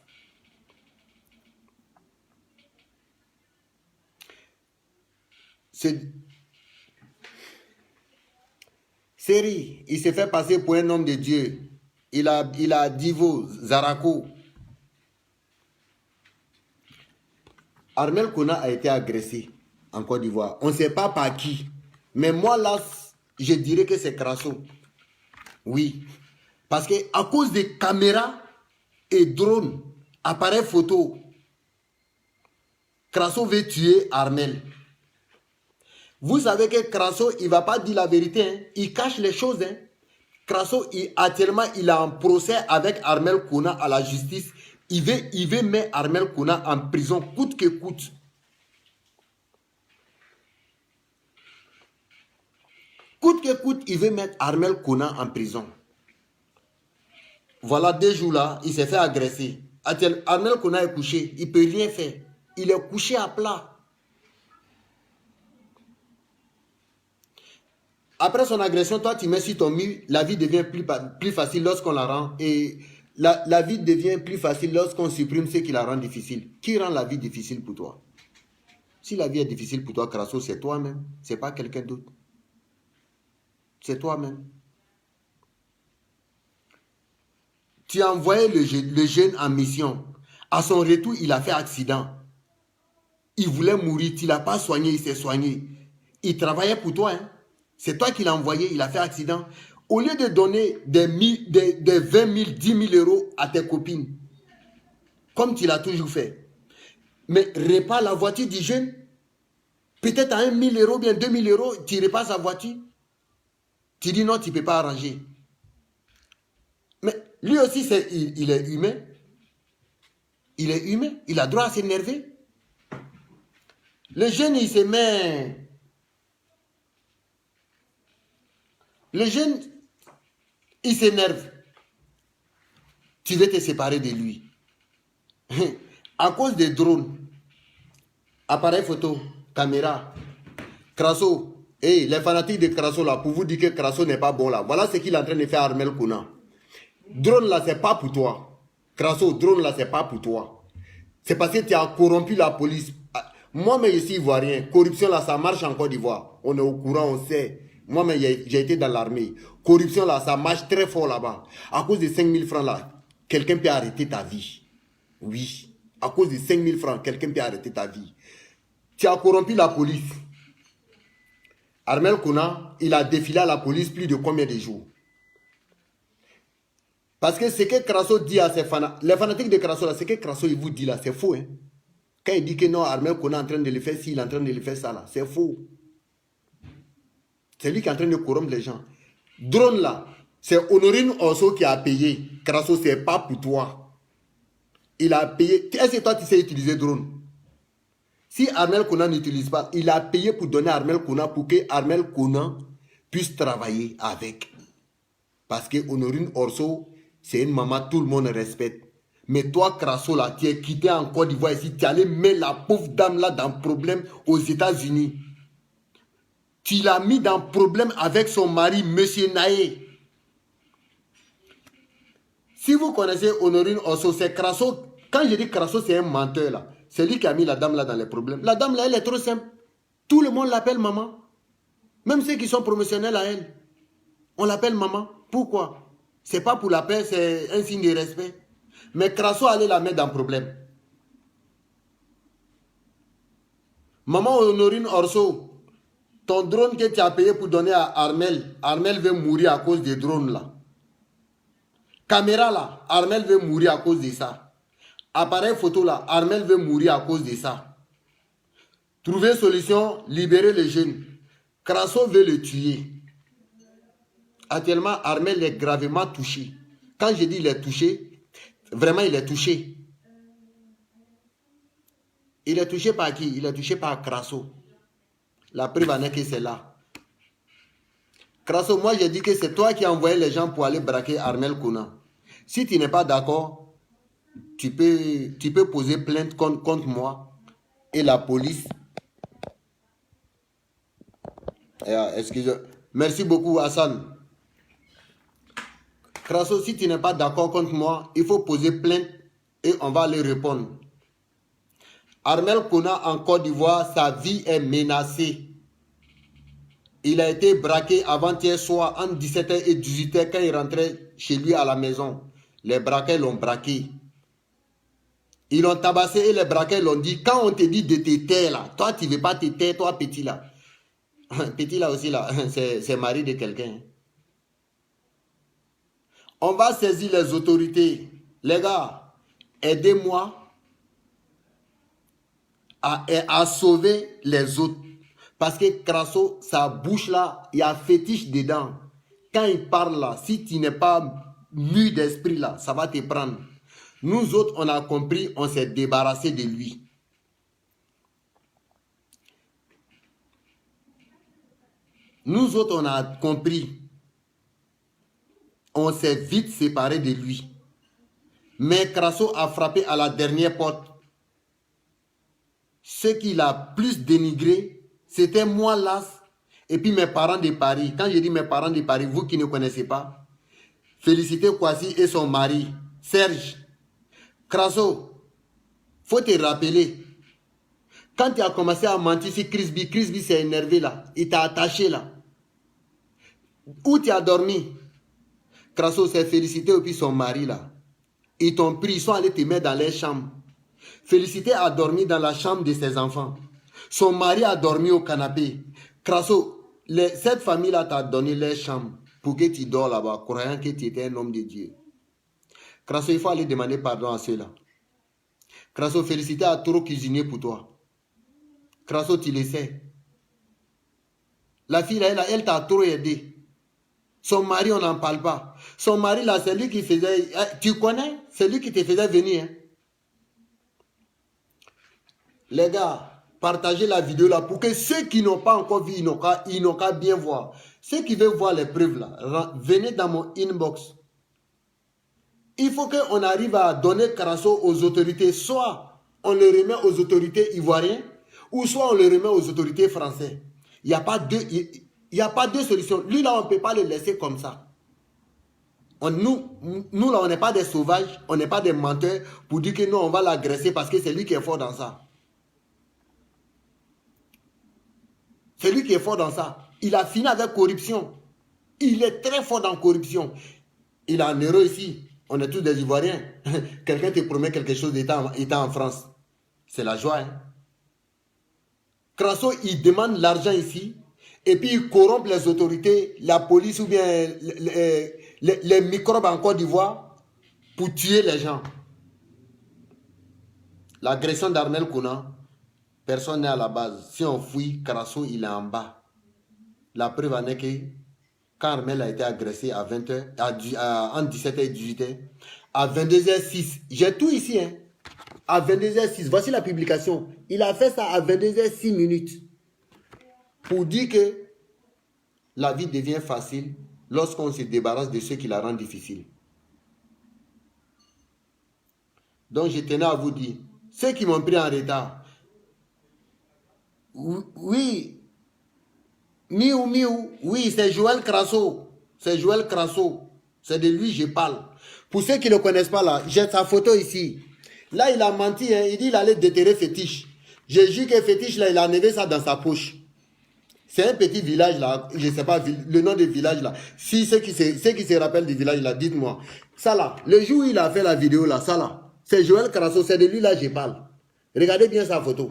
Seri, il s'est fait passer pour un homme de Dieu. Il a Divo, Zarako. Armel Kona a été agressé en Côte d'Ivoire. On ne sait pas par qui. Mais moi là, je dirais que c'est Crasso. Oui. Parce que à cause des caméras et drones, appareils photo, Crasso veut tuer Armel. Vous savez que Crasso, il ne va pas dire la vérité. Hein. Il cache les choses. Hein. Crasso, actuellement, il est en procès avec Armel Kona à la justice. Il veut mettre Armel Kona en prison, coûte que coûte. Coûte que coûte, il veut mettre Armel Kona en prison. Voilà 2 jours là, il s'est fait agresser. Armel Kona est couché, il ne peut rien faire. Il est couché à plat. Après son agression, toi tu mets sur ton mur, la vie devient plus facile lorsqu'on la rend. Et la vie devient plus facile lorsqu'on supprime ce qui la rend difficile. Qui rend la vie difficile pour toi? Si la vie est difficile pour toi, Crasso, c'est toi-même. Ce n'est pas quelqu'un d'autre. C'est toi-même. Tu as envoyé le jeune en mission. À son retour, il a fait accident. Il voulait mourir. Tu ne l'as pas soigné, il s'est soigné. Il travaillait pour toi. Hein? C'est toi qui l'as envoyé, il a fait accident. Au lieu de donner des 20 000, 10 000 euros à tes copines, comme tu l'as toujours fait, mais répare la voiture du jeune. Peut-être à 1 000 euros, bien 2 000 euros, tu répares sa voiture. Tu dis non, tu ne peux pas arranger. Mais lui aussi, il est humain. Il est humain. Il a droit à s'énerver. Le jeune, il se met... Le jeune, il s'énerve. Tu veux te séparer de lui. À cause des drones, appareil photo, caméra, Crasso, hey, les fanatiques de Crasso là, pour vous dire que Crasso n'est pas bon là, voilà ce qu'il est en train de faire Armel Kona. Drone là, c'est pas pour toi. Crasso, drone là, c'est pas pour toi. C'est parce que tu as corrompu la police. Moi, mais ici, ivoirien, corruption là, ça marche en Côte d'Ivoire. On est au courant, on sait. Moi, mais j'ai été dans l'armée. Corruption là, ça marche très fort là-bas. À cause de 5 000 francs là, quelqu'un peut arrêter ta vie. Oui. À cause de 5 000 francs, quelqu'un peut arrêter ta vie. Tu as corrompu la police. Armel Kona, il a défilé à la police plus de combien de jours? Parce que ce que Crasso dit à ses fanatiques, les fanatiques de Crasso là, ce que Crasso il vous dit là, c'est faux. Hein? Quand il dit que non, Armel Kona est en train de le faire, s'il est en train de le faire ça là, c'est faux. C'est lui qui est en train de corrompre les gens. Drone là, c'est Honorine Osso qui a payé. Crasso, c'est pas pour toi. Il a payé. Est-ce que toi tu sais utiliser drone? Si Armel Kona n'utilise pas, il a payé pour donner à Armel Kona pour que Armel Kona puisse travailler avec. Parce que Honorine Orso, c'est une maman, tout le monde respecte. Mais toi, Crasso, là, tu es quitté en Côte d'Ivoire ici, tu allais mettre la pauvre dame là dans le problème aux États-Unis. Tu l'as mis dans le problème avec son mari, M. Naé. Si vous connaissez Honorine Osso, c'est Crasso. Quand je dis Crasso, c'est un menteur là. C'est lui qui a mis la dame là dans les problèmes. La dame là, elle est trop simple. Tout le monde l'appelle maman. Même ceux qui sont promotionnels à elle. On l'appelle maman. Pourquoi? C'est pas pour la paix, c'est un signe de respect. Mais Crasso allait la mettre dans le problème. Maman Honorine Orso, ton drone que tu as payé pour donner à Armel, Armel veut mourir à cause des drones là. Caméra là, Armel veut mourir à cause de ça. Appareil photo là, Armel veut mourir à cause de ça. Trouver solution, libérer les jeunes. Crasso veut le tuer. Actuellement, Armel est gravement touché. Quand je dis il est touché, vraiment il est touché. Il est touché par qui? Il est touché par Crasso. La preuve en est que c'est là. Crasso, moi j'ai dit que c'est toi qui as envoyé les gens pour aller braquer Armel Kouna. Si tu n'es pas d'accord, tu peux poser plainte contre moi et la police. Excusez. Merci beaucoup Hassan. Crasso, si tu n'es pas d'accord contre moi, il faut poser plainte et on va aller répondre. Armel Kouna en Côte d'Ivoire, sa vie est menacée. Il a été braqué avant-hier soir entre 17h et 18h quand il rentrait chez lui à la maison. Les braqueurs l'ont braqué. Ils l'ont tabassé et les braqueurs l'ont dit, quand on te dit de te taire là, toi tu ne veux pas te taire, toi petit là. Petit là aussi là, c'est mari de quelqu'un. On va saisir les autorités. Les gars, aidez-moi à sauver les autres. Parce que Crasso, sa bouche là, il y a fétiche dedans. Quand il parle là, si tu n'es pas mu d'esprit là, ça va te prendre. Nous autres, on a compris, on s'est débarrassé de lui. Nous autres, on a compris. On s'est vite séparé de lui. Mais Crasso a frappé à la dernière porte. Ce qu'il a plus dénigré, c'était moi là. Et puis mes parents de Paris. Quand je dis mes parents de Paris, vous qui ne connaissez pas, félicitez Kwasi et son mari, Serge. Crasso, faut te rappeler. Quand tu as commencé à mentir sur Crisby s'est énervé là. Il t'a attaché là. Où tu as dormi? Crasso s'est félicité et puis son mari là. Ils t'ont pris, ils sont allés te mettre dans les chambres. Félicité a dormi dans la chambre de ses enfants. Son mari a dormi au canapé. Crasso, cette famille-là t'a donné les chambres pour que tu dors là-bas, croyant que tu étais un homme de Dieu. Crasso, il faut aller demander pardon à ceux-là. Crasso, Félicité a trop cuisiné pour toi. Crasso, tu le sais. La fille, là, elle t'a trop aidé. Son mari, on n'en parle pas. Son mari, là, c'est lui qui faisait... Tu connais? C'est lui qui te faisait venir. Hein? Les gars, partagez la vidéo là pour que ceux qui n'ont pas encore vu, ils n'ont qu'à bien voir. Ceux qui veulent voir les preuves là, venez dans mon inbox. Il faut qu'on arrive à donner Crasso aux autorités. Soit on le remet aux autorités ivoiriennes, ou soit on le remet aux autorités françaises. Il n'y a pas deux solutions. Lui là, on ne peut pas le laisser comme ça. Nous là, on n'est pas des sauvages, on n'est pas des menteurs pour dire que non, on va l'agresser parce que c'est lui qui est fort dans ça. C'est lui qui est fort dans ça. Il a fini avec corruption. Il est très fort dans corruption. Il a un euro ici. On est tous des Ivoiriens. Quelqu'un te promet quelque chose d'état en France. C'est la joie. Hein? Crasso, il demande l'argent ici. Et puis il corrompt les autorités, la police ou bien les microbes en Côte d'Ivoire pour tuer les gens. L'agression d'Armel Kouna, personne n'est à la base. Si on fouille, Crasso, il est en bas. La preuve en est que quand Armel a été agressé à 20h, entre 17h et 18h, à 22h06, j'ai tout ici, hein, à 22h06, voici la publication. Il a fait ça à 22h06 minutes pour dire que la vie devient facile lorsqu'on se débarrasse de ceux qui la rendent difficile. Donc je tenais à vous dire, ceux qui m'ont pris en retard, oui, oui, c'est Joël Crasso. C'est Joël Crasso. C'est de lui que je parle. Pour ceux qui ne le connaissent pas là, j'ai sa photo ici. Là, il a menti, hein. Il dit qu'il allait déterrer Fétiche. J'ai dit que Fétiche, là, il a enlevé ça dans sa poche. C'est un petit village là, je ne sais pas le nom du village là. Si ceux qui se rappellent du village là, dites-moi. Ça là, le jour où il a fait la vidéo là, ça là, c'est Joël Crasso, c'est de lui là que je parle. Regardez bien sa photo.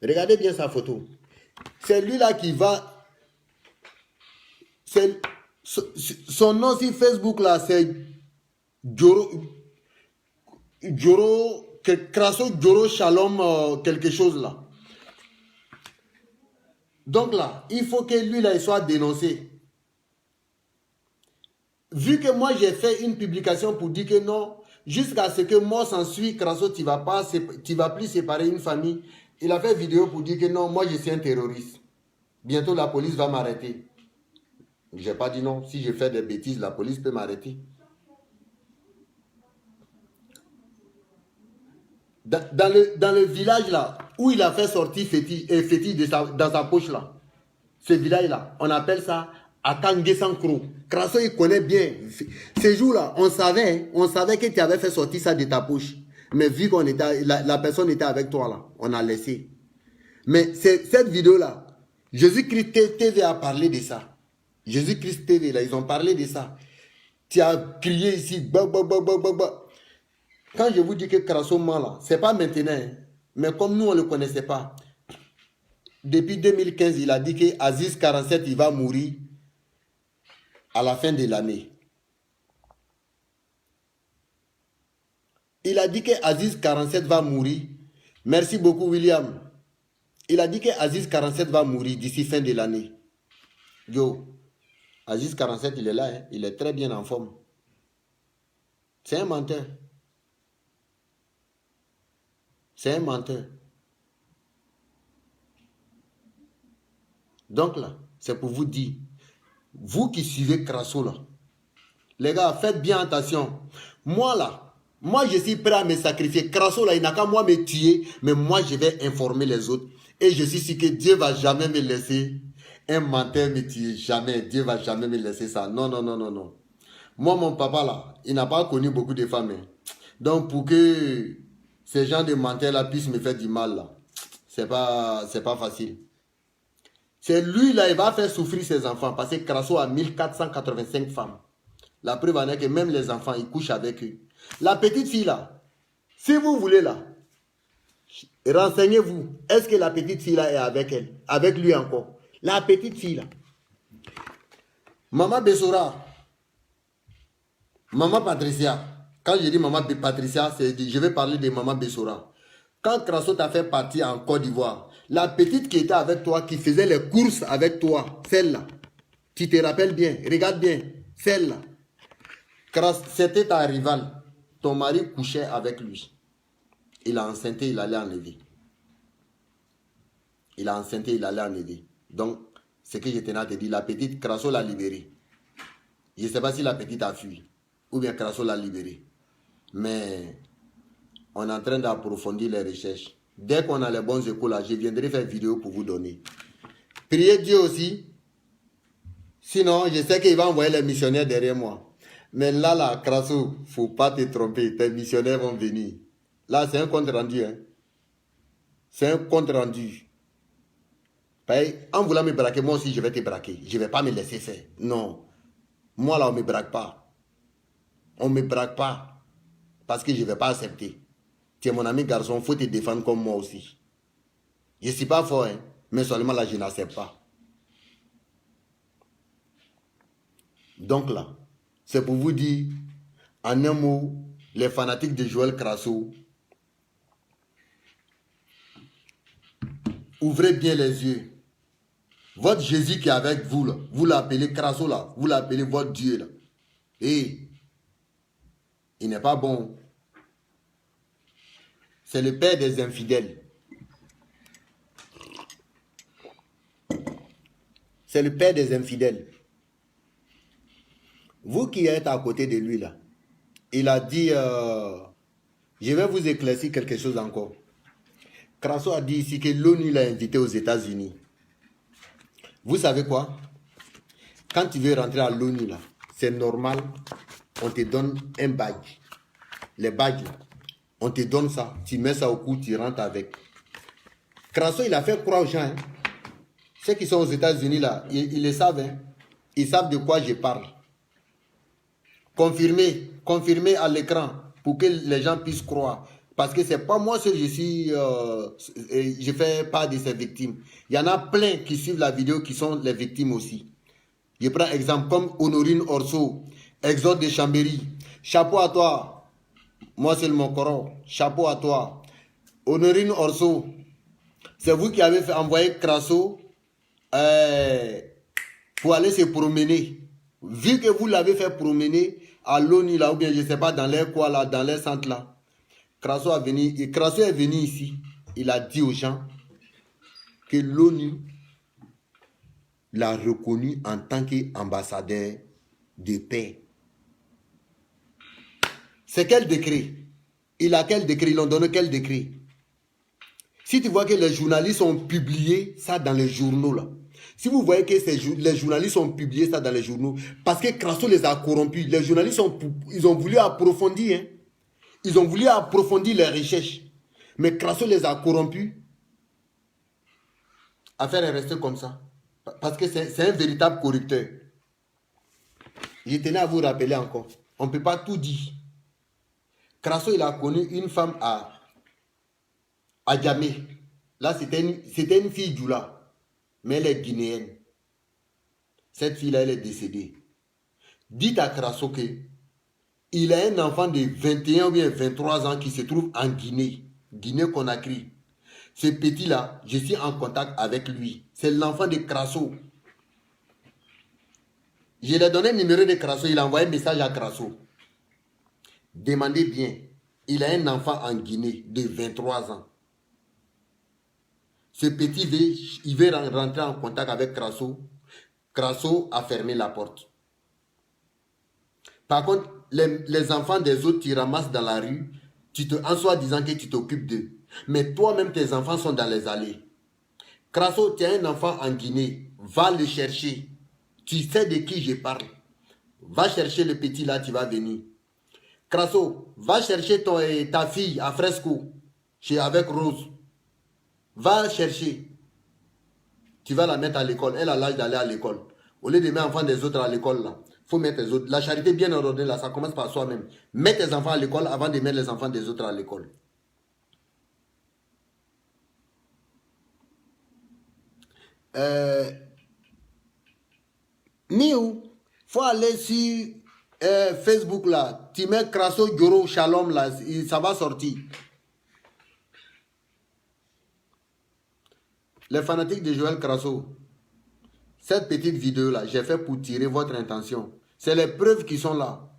Regardez bien sa photo. C'est lui-là qui va... Son nom sur Facebook, là, c'est Kraso Joro Shalom, quelque chose, là. Donc là, il faut que lui-là, il soit dénoncé. Vu que moi, j'ai fait une publication pour dire que non, jusqu'à ce que moi s'ensuit, Kraso, tu ne vas plus séparer une famille. Il a fait vidéo pour dire que non, moi, je suis un terroriste. Bientôt, la police va m'arrêter. Je n'ai pas dit non. Si je fais des bêtises, la police peut m'arrêter. Dans le village là, où il a fait sortir fétis dans sa poche là, ce village là, on appelle ça Akange Sankro. Kraso il connaît bien. Ces jours-là, on savait que tu avais fait sortir ça de ta poche. Mais vu qu'on était, la personne était avec toi là, on a laissé. Mais cette vidéo là, Jésus-Christ TV a parlé de ça. Jésus-Christ TV là, ils ont parlé de ça. Tu as crié ici, bah. Quand je vous dis que Kraso ment là, ce n'est pas maintenant. Hein. Mais comme nous, on ne le connaissait pas. Depuis 2015, il a dit que Aziz 47, il va mourir à la fin de l'année. Il a dit que Aziz 47 va mourir. Merci beaucoup, William. Il a dit que Aziz 47 va mourir d'ici fin de l'année. Yo, Aziz 47, il est là. Hein. Il est très bien en forme. C'est un menteur. C'est un menteur. Donc là, c'est pour vous dire, vous qui suivez Kraso là, les gars, faites bien attention. Moi là, moi je suis prêt à me sacrifier. Kraso là, il n'a qu'à moi me tuer, mais moi je vais informer les autres. Et je suis sûr que Dieu ne va jamais me laisser un menteur me tuer. Jamais. Dieu ne va jamais me laisser ça. Non. Moi, mon papa là, il n'a pas connu beaucoup de femmes. Hein. Donc pour que ces gens de menteurs là puissent me faire du mal là, c'est pas facile. C'est lui là, il va faire souffrir ses enfants parce que Kraso a 1485 femmes. La preuve en est que même les enfants, ils couchent avec eux. La petite fille là, si vous voulez là, renseignez-vous. Est-ce que la petite fille là est avec elle? Avec lui encore? La petite fille là. Maman Bessora, Maman Patricia. Quand je dis Maman Patricia, je vais parler de Maman Bessora. Quand Kraso t'a fait partir en Côte d'Ivoire, la petite qui était avec toi, qui faisait les courses avec toi, celle-là, tu te rappelles bien, regarde bien, celle-là, c'était ta rivale. Ton mari couchait avec lui. Il a enceinté, il allait enlever. Il a enceinté, il allait enlever. Donc, ce que je tenais à te dire, la petite, Kraso l'a libérée. Je ne sais pas si la petite a fui, ou bien Kraso l'a libérée. Mais on est en train d'approfondir les recherches. Dès qu'on a les bons échos là, je viendrai faire vidéo pour vous donner. Priez Dieu aussi. Sinon, je sais qu'il va envoyer les missionnaires derrière moi. Mais là, Kraso, il ne faut pas te tromper. Tes missionnaires vont venir. Là, c'est un compte rendu. Hein. C'est un compte rendu. En voulant me braquer, moi aussi, je vais te braquer. Je ne vais pas me laisser faire. Non. Moi, là, on ne me braque pas. On ne me braque pas. Parce que je ne vais pas accepter. Tu es mon ami garçon, il faut te défendre comme moi aussi. Je ne suis pas fort, hein, mais seulement là, je n'accepte pas. Donc là, c'est pour vous dire, en un mot, les fanatiques de Joël Kraso, ouvrez bien les yeux. Votre Jésus qui est avec vous, là, vous l'appelez Kraso, là, vous l'appelez votre Dieu. Là. Et il n'est pas bon. C'est le père des infidèles. C'est le père des infidèles. Vous qui êtes à côté de lui là, il a dit, je vais vous éclaircir quelque chose encore. Kraso a dit ici que l'ONU l'a invité aux États-Unis. Vous savez quoi? Quand tu veux rentrer à l'ONU là, c'est normal, on te donne un badge. Les badges, on te donne ça, tu mets ça au cou, tu rentres avec. Kraso, il a fait croire aux gens. Hein. Ceux qui sont aux États-Unis là, ils le savent. Hein. Ils savent de quoi je parle. Confirmez à l'écran pour que les gens puissent croire. Parce que c'est pas moi seul, je fais part de ces victimes. Il y en a plein qui suivent la vidéo qui sont les victimes aussi. Je prends exemple comme Honorine Orso, Exode de Chambéry. Chapeau à toi. Moi, c'est mon coron. Chapeau à toi. Honorine Orso, c'est vous qui avez envoyé Crasso pour aller se promener. Vu que vous l'avez fait promener à l'ONU là, ou bien je ne sais pas, dans les quoi là, dans les centres là. Crasso est venu ici. Il a dit aux gens que l'ONU l'a reconnu en tant qu'ambassadeur de paix. C'est quel décret? Il a quel décret? Ils l'ont donné quel décret? Si tu vois que les journalistes ont publié ça dans les journaux là, si vous voyez que les journalistes ont publié ça dans les journaux, parce que Crasso les a corrompus, les journalistes ils ont voulu approfondir, hein. Ils ont voulu approfondir les recherches, mais Crasso les a corrompus. L'affaire est restée comme ça, parce que c'est un véritable corrupteur. Je tenais à vous rappeler encore, on ne peut pas tout dire. Crasso, il a connu une femme à Djamé. Là, c'était une fille d'Oula, mais elle est guinéenne. Cette fille-là, elle est décédée. Dites à Crasso que il a un enfant de 21 ou bien 23 ans qui se trouve en Guinée, Guinée-Conakry. Ce petit-là, je suis en contact avec lui. C'est l'enfant de Crasso. Je lui ai donné le numéro de Crasso, il a envoyé un message à Crasso. Demandez bien, il a un enfant en Guinée de 23 ans. Ce petit, il veut rentrer en contact avec Crasso. Crasso a fermé la porte. Par contre, les enfants des autres, tu ramasses dans la rue, en soi disant que tu t'occupes d'eux. Mais toi-même, tes enfants sont dans les allées. Crasso, tu as un enfant en Guinée, va le chercher. Tu sais de qui je parle. Va chercher le petit là, tu vas venir. Crasso, va chercher ta fille à Fresco, avec Rose. Va chercher. Tu vas la mettre à l'école. Elle a l'âge d'aller à l'école. Au lieu de mettre enfants des autres à l'école là, faut mettre les autres. La charité bien ordonnée là, ça commence par soi-même. Mets tes enfants à l'école avant de mettre les enfants des autres à l'école. Miou, faut aller sur Facebook là. Tu mets Crasso Goro Shalom là, ça va sortir. Les fanatiques de Joël Crasso, cette petite vidéo là, j'ai fait pour tirer votre intention. C'est les preuves qui sont là.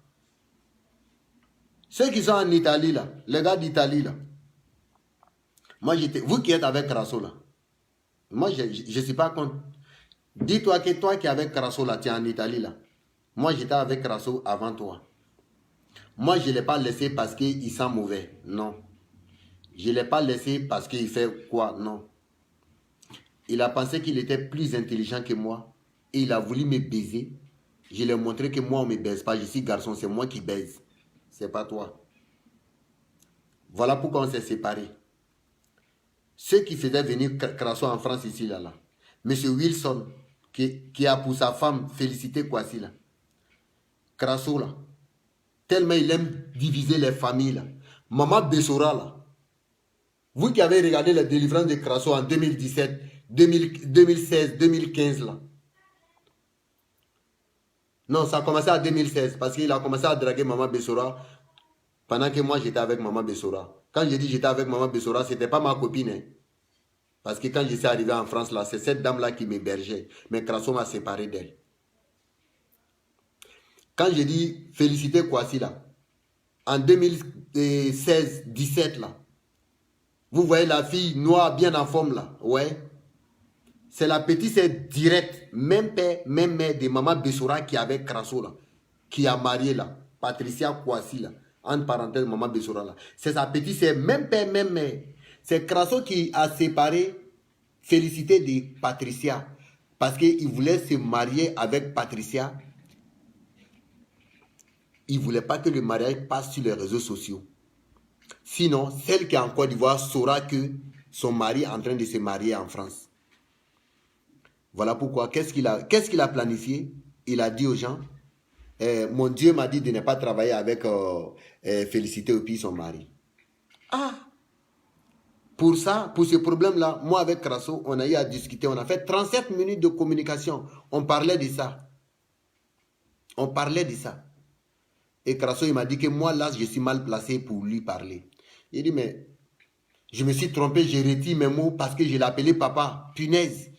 Ceux qui sont en Italie là, les gars d'Italie là. Moi j'étais, vous qui êtes avec Crasso là. Moi je ne suis pas contre. Dis-toi que toi qui es avec Crasso là, tu es en Italie là. Moi j'étais avec Crasso avant toi. Moi je ne l'ai pas laissé parce qu'il sent mauvais. Non. Je ne l'ai pas laissé parce qu'il fait quoi? Non. Il a pensé qu'il était plus intelligent que moi. Et il a voulu me baiser. Je lui ai montré que moi on ne me baise pas. Je suis garçon, c'est moi qui baise. C'est pas toi. Voilà pourquoi on s'est séparés. Ceux qui faisaient venir Crasso en France ici, là. Monsieur Wilson, qui a pour sa femme félicité Kwasi, là. Crasso, là. Tellement il aime diviser les familles, là. Maman Bessora, là. Vous qui avez regardé la délivrance de Crasso en 2017, 2016, 2015, là. Non, ça a commencé en 2016 parce qu'il a commencé à draguer Maman Bessora pendant que moi j'étais avec Maman Bessora. Quand j'ai dit j'étais avec Maman Bessora, ce n'était pas ma copine. Hein. Parce que quand je suis arrivé en France, là, c'est cette dame-là qui m'hébergeait. Mais Crasso m'a séparé d'elle. Quand j'ai dit féliciter Kwasi, là, en 2016-17, là, vous voyez la fille noire bien en forme, là, ouais. C'est la petite, c'est direct, même père, même mère de Maman Bessora qui est avec Crasso, là, qui a marié, là, Patricia Kwasi, là, entre parenthèses, Maman Bessora, là. C'est sa petite, c'est même père, même mère. C'est Crasso qui a séparé Félicité de Patricia, parce qu'il voulait se marier avec Patricia. Il ne voulait pas que le mariage passe sur les réseaux sociaux. Sinon, celle qui est en Côte d'Ivoire saura que son mari est en train de se marier en France. Voilà pourquoi, qu'est-ce qu'il a planifié? Il a dit aux gens, mon Dieu m'a dit de ne pas travailler avec Félicité et puis son mari. Ah, pour ça, pour ce problème-là, moi avec Crasso, on a eu à discuter. On a fait 37 minutes de communication. On parlait de ça. On parlait de ça. Et Crasso, il m'a dit que moi, là, je suis mal placé pour lui parler. Il dit, mais je me suis trompé, j'ai retiré mes mots parce que je l'ai appelé papa. Punaise.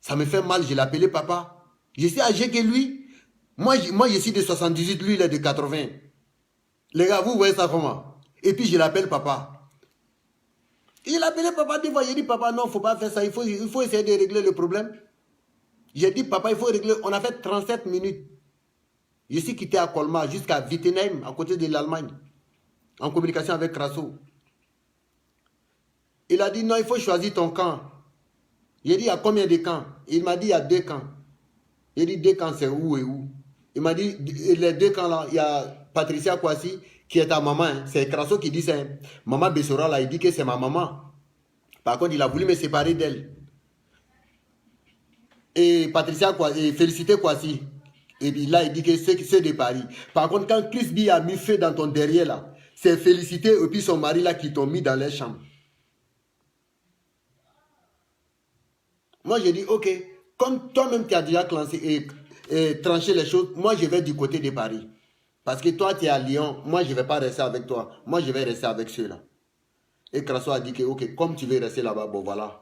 Ça me fait mal, je l'ai appelé papa. Je suis âgé que lui. Moi, je suis de 78, lui, il est de 80. Les gars, vous voyez ça comment? Et puis, je l'appelle papa. Il a appelé papa des fois. J'ai dit, papa, non, il ne faut pas faire ça. Il faut essayer de régler le problème. J'ai dit, papa, il faut régler. On a fait 37 minutes. Je suis quitté à Colmar jusqu'à Wittenheim, à côté de l'Allemagne, en communication avec Crasso. Il a dit, non, il faut choisir ton camp. J'ai dit, il y a combien de camps? Il m'a dit, il y a 2 camps. J'ai dit, 2 camps, c'est où et où? Il m'a dit, les 2 camps là, il y a Patricia Kwasi, qui est ta maman. Hein. C'est Crasso qui dit ça. Hein. Maman Bessora, là, il dit que c'est ma maman. Par contre, il a voulu me séparer d'elle. Et Patricia Kwasi, et Félicité Kwasi. Et puis là, il dit que c'est de Paris. Par contre, quand Chris B a mis feu dans ton derrière là, c'est Félicité et puis son mari là qui t'ont mis dans les chambres. Moi, j'ai dit, ok, comme toi-même tu as déjà tranché les choses, moi je vais du côté de Paris. Parce que toi, tu es à Lyon, moi je ne vais pas rester avec toi. Moi, je vais rester avec ceux-là. Et Crasso a dit que, ok, comme tu veux rester là-bas, bon voilà.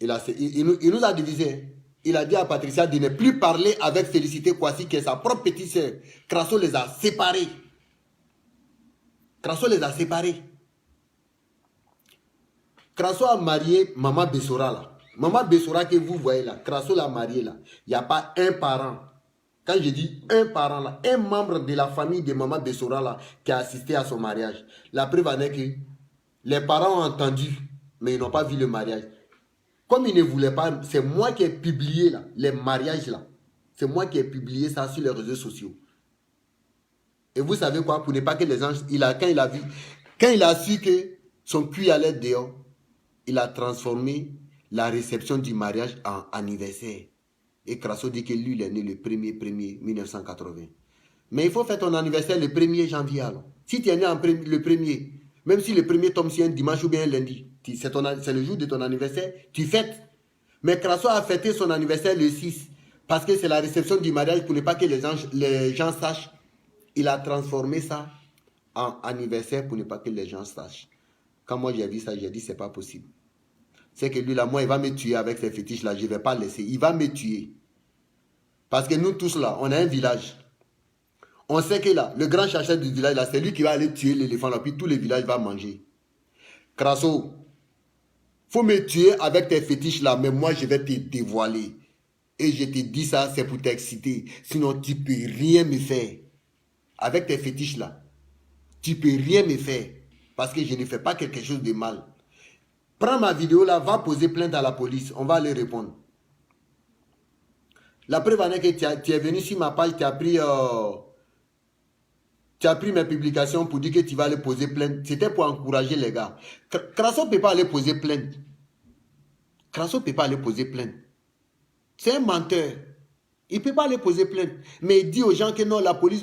Il nous a divisés. Il a dit à Patricia de ne plus parler avec Félicité Kwasi, qui est sa propre petite sœur. Crasso les a séparés. Crasso les a séparés. Crasso a marié Maman Bessora là. Maman Bessora que vous voyez là, Crasso l'a marié là. Il n'y a pas un parent. Quand je dis un parent là, un membre de la famille de Maman Bessora là, qui a assisté à son mariage. La preuve en est que les parents ont entendu, mais ils n'ont pas vu le mariage. Comme ils ne voulaient pas, c'est moi qui ai publié là, les mariages là. C'est moi qui ai publié ça sur les réseaux sociaux. Et vous savez quoi, pour ne pas que les gens, quand il a su que son cul allait dehors, il a transformé la réception du mariage en anniversaire. Et Crasso dit que lui, il est né le 1er 1980. Mais il faut faire ton anniversaire le 1er janvier alors. Si tu es né le 1er, même si le 1er tombe sur un dimanche ou bien un lundi, c'est le jour de ton anniversaire, tu fêtes. Mais Crasso a fêté son anniversaire le 6, parce que c'est la réception du mariage pour ne pas que les gens sachent. Il a transformé ça en anniversaire pour ne pas que les gens sachent. Quand moi j'ai vu ça, j'ai dit c'est pas possible. C'est que lui là, moi il va me tuer avec ces fétiches là, je ne vais pas laisser. Il va me tuer. Parce que nous tous là, on a un village. On sait que là, le grand chercheur du village là, c'est lui qui va aller tuer l'éléphant là, puis tout le village va manger. Crasso, faut me tuer avec tes fétiches là, mais moi je vais te dévoiler. Et je te dis ça, c'est pour t'exciter. Sinon tu ne peux rien me faire. Avec tes fétiches là, tu ne peux rien me faire. Parce que je ne fais pas quelque chose de mal. Prends ma vidéo là, va poser plainte à la police. On va aller répondre. La preuve en est que tu es venu sur ma page, tu as pris mes publications pour dire que tu vas aller poser plainte. C'était pour encourager les gars. Crasso ne peut pas aller poser plainte. Crasso ne peut pas aller poser plainte. C'est un menteur. Il ne peut pas aller poser plainte. Mais il dit aux gens que non, la police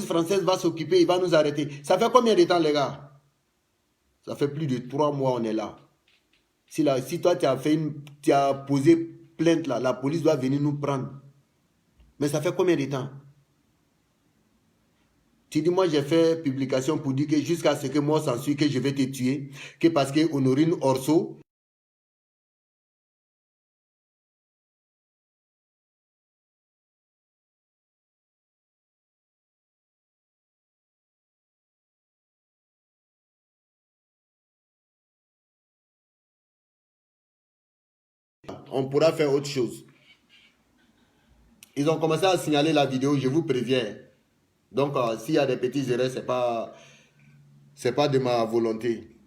française va s'occuper, il va nous arrêter. Ça fait combien de temps, les gars? Ça fait plus de 3 mois, on est là. Si toi, tu as posé plainte là, la police doit venir nous prendre. Mais ça fait combien de temps? Tu dis, moi, j'ai fait publication pour dire que jusqu'à ce que moi, s'ensuit que je vais te tuer, que parce que Honorine Orso, on pourra faire autre chose. Ils ont commencé à signaler la vidéo, je vous préviens. Donc, s'il y a des petits erreurs, c'est pas de ma volonté.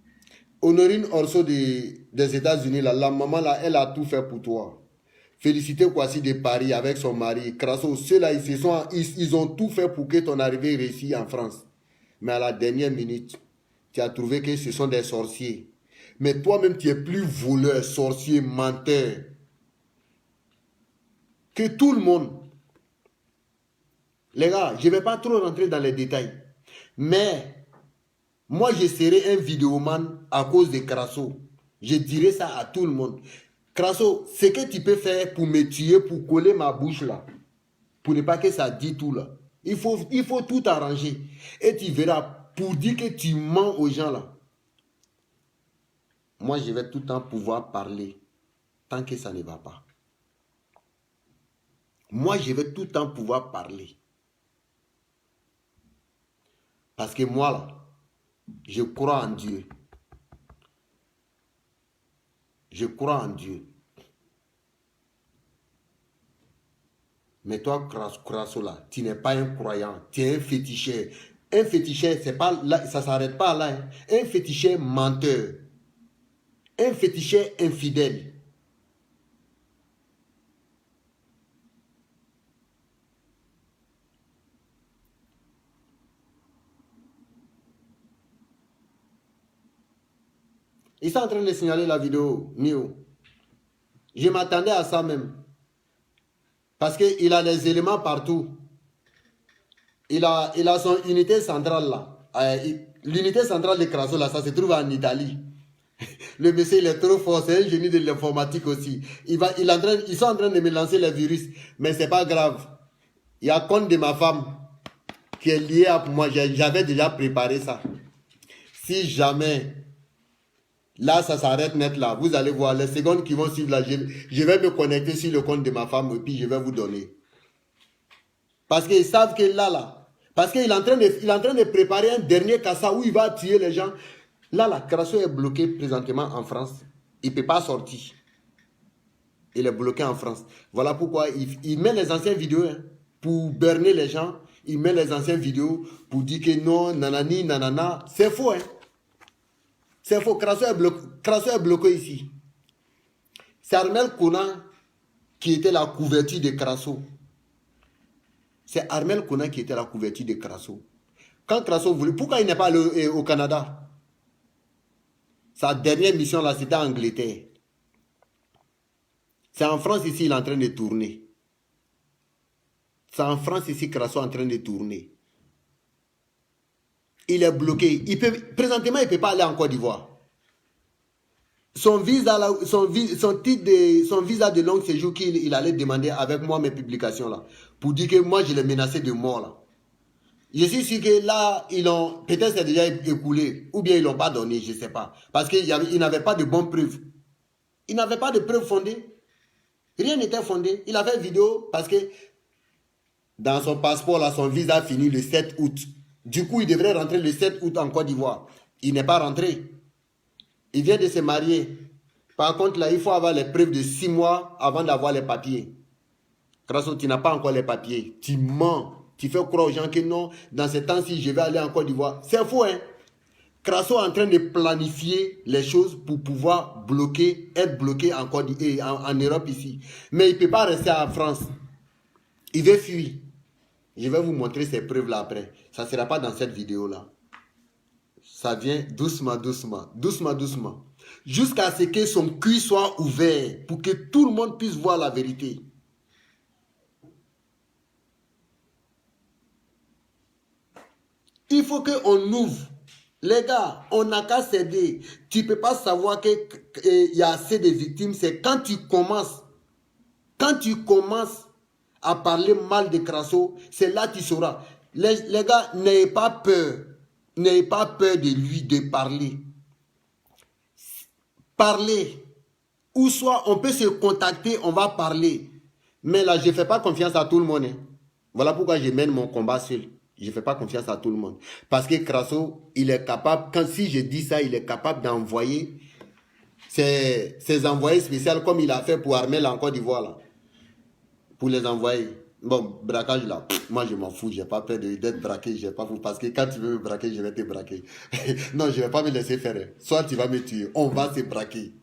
Honorine Orso des États-Unis, la maman, là, elle a tout fait pour toi. Félicité Kwasi de Paris avec son mari. Crasso, ceux-là, ils ont tout fait pour que ton arrivée réussisse en France. Mais à la dernière minute, tu as trouvé que ce sont des sorciers. Mais toi-même, tu es plus voleur, sorcier, menteur que tout le monde. Les gars, je ne vais pas trop rentrer dans les détails. Mais Moi, je serai un vidéoman à cause de Crasso. Je dirai ça à tout le monde. Crasso, ce que tu peux faire pour me tuer, pour coller ma bouche là, pour ne pas que ça dise tout là, il faut tout arranger. Et tu verras, pour dire que tu mens aux gens là, moi, je vais tout le temps pouvoir parler tant que ça ne va pas. Moi, je vais tout le temps pouvoir parler. Parce que moi, là, je crois en Dieu. Je crois en Dieu. Mais toi, Crasso, là, tu n'es pas un croyant. Tu es un féticheur. Un féticheur, c'est pas là, ça ne s'arrête pas là. Hein. Un féticheur menteur. Un féticheur infidèle. Ils sont en train de signaler la vidéo, Mio. Je m'attendais à ça même. Parce qu'il a les éléments partout. Il a son unité centrale là. L'unité centrale de Crasso là, ça se trouve en Italie. Le monsieur, il est trop fort, c'est un génie de l'informatique aussi. Ils sont en train de me lancer les virus, mais c'est pas grave. Il y a compte de ma femme qui est lié à moi. J'avais déjà préparé ça. Si jamais, là, ça s'arrête net là, vous allez voir, les secondes qui vont suivre là, je vais me connecter sur le compte de ma femme et puis je vais vous donner. Parce qu'ils savent que là, parce qu'il est en train de préparer un dernier cassa où il va tuer les gens. Là, Crasso est bloqué présentement en France. Il ne peut pas sortir. Il est bloqué en France. Voilà pourquoi il met les anciennes vidéos hein, pour berner les gens. Il met les anciennes vidéos pour dire que non, nanani, nanana. C'est faux. Hein. C'est faux. Crasso est bloqué ici. C'est Armel Konan qui était la couverture de Crasso. C'est Armel Konan qui était la couverture de Crasso. Quand Crasso voulait... Pourquoi il n'est pas allé au Canada? Sa dernière mission là, c'était en Angleterre. C'est en France ici, il est en train de tourner. C'est en France ici, Crasso est en train de tourner. Il est bloqué. Présentement, il ne peut pas aller en Côte d'Ivoire. Son visa de long séjour qu'il allait demander avec moi mes publications là. Pour dire que moi, je l'ai menacé de mort là. Je suis sûr que là, peut-être c'est déjà écoulé. Ou bien ils ne l'ont pas donné, je ne sais pas. Parce qu'il n'avait pas de bonnes preuves. Il n'avait pas de preuves fondées. Rien n'était fondé. Il a fait vidéo parce que dans son passeport, là, son visa finit le 7 août. Du coup, il devrait rentrer le 7 août en Côte d'Ivoire. Il n'est pas rentré. Il vient de se marier. Par contre, là, il faut avoir les preuves de 6 mois avant d'avoir les papiers. Crasso, tu n'as pas encore les papiers. Tu mens. Tu fais croire aux gens que non, dans ce temps-ci, je vais aller en Côte d'Ivoire. C'est faux, hein? Crasso est en train de planifier les choses pour pouvoir être bloqué en Europe ici. Mais il ne peut pas rester en France. Il veut fuir. Je vais vous montrer ces preuves-là après. Ça ne sera pas dans cette vidéo-là. Ça vient doucement, doucement, doucement, doucement. Jusqu'à ce que son cul soit ouvert pour que tout le monde puisse voir la vérité. Il faut qu'on ouvre. Les gars, on n'a qu'à céder. Tu ne peux pas savoir qu'il y a assez de victimes. C'est quand tu commences à parler mal de Crasso, c'est là que tu sauras. Les gars, n'ayez pas peur. N'ayez pas peur de lui, de parler. Parler. Ou soit on peut se contacter, on va parler. Mais là, je ne fais pas confiance à tout le monde. Hein. Voilà pourquoi je mène mon combat seul. Je ne fais pas confiance à tout le monde. Parce que Crasso, il est capable, si je dis ça, il est capable d'envoyer ses envoyés spéciaux comme il a fait pour Armel en Côte d'Ivoire. Là, pour les envoyer. Bon, braquage là, moi je m'en fous, j'ai pas peur d'être braqué, j'ai pas fou. Parce que quand tu veux me braquer, je vais te braquer. Non, je ne vais pas me laisser faire. Soit tu vas me tuer, on va se braquer.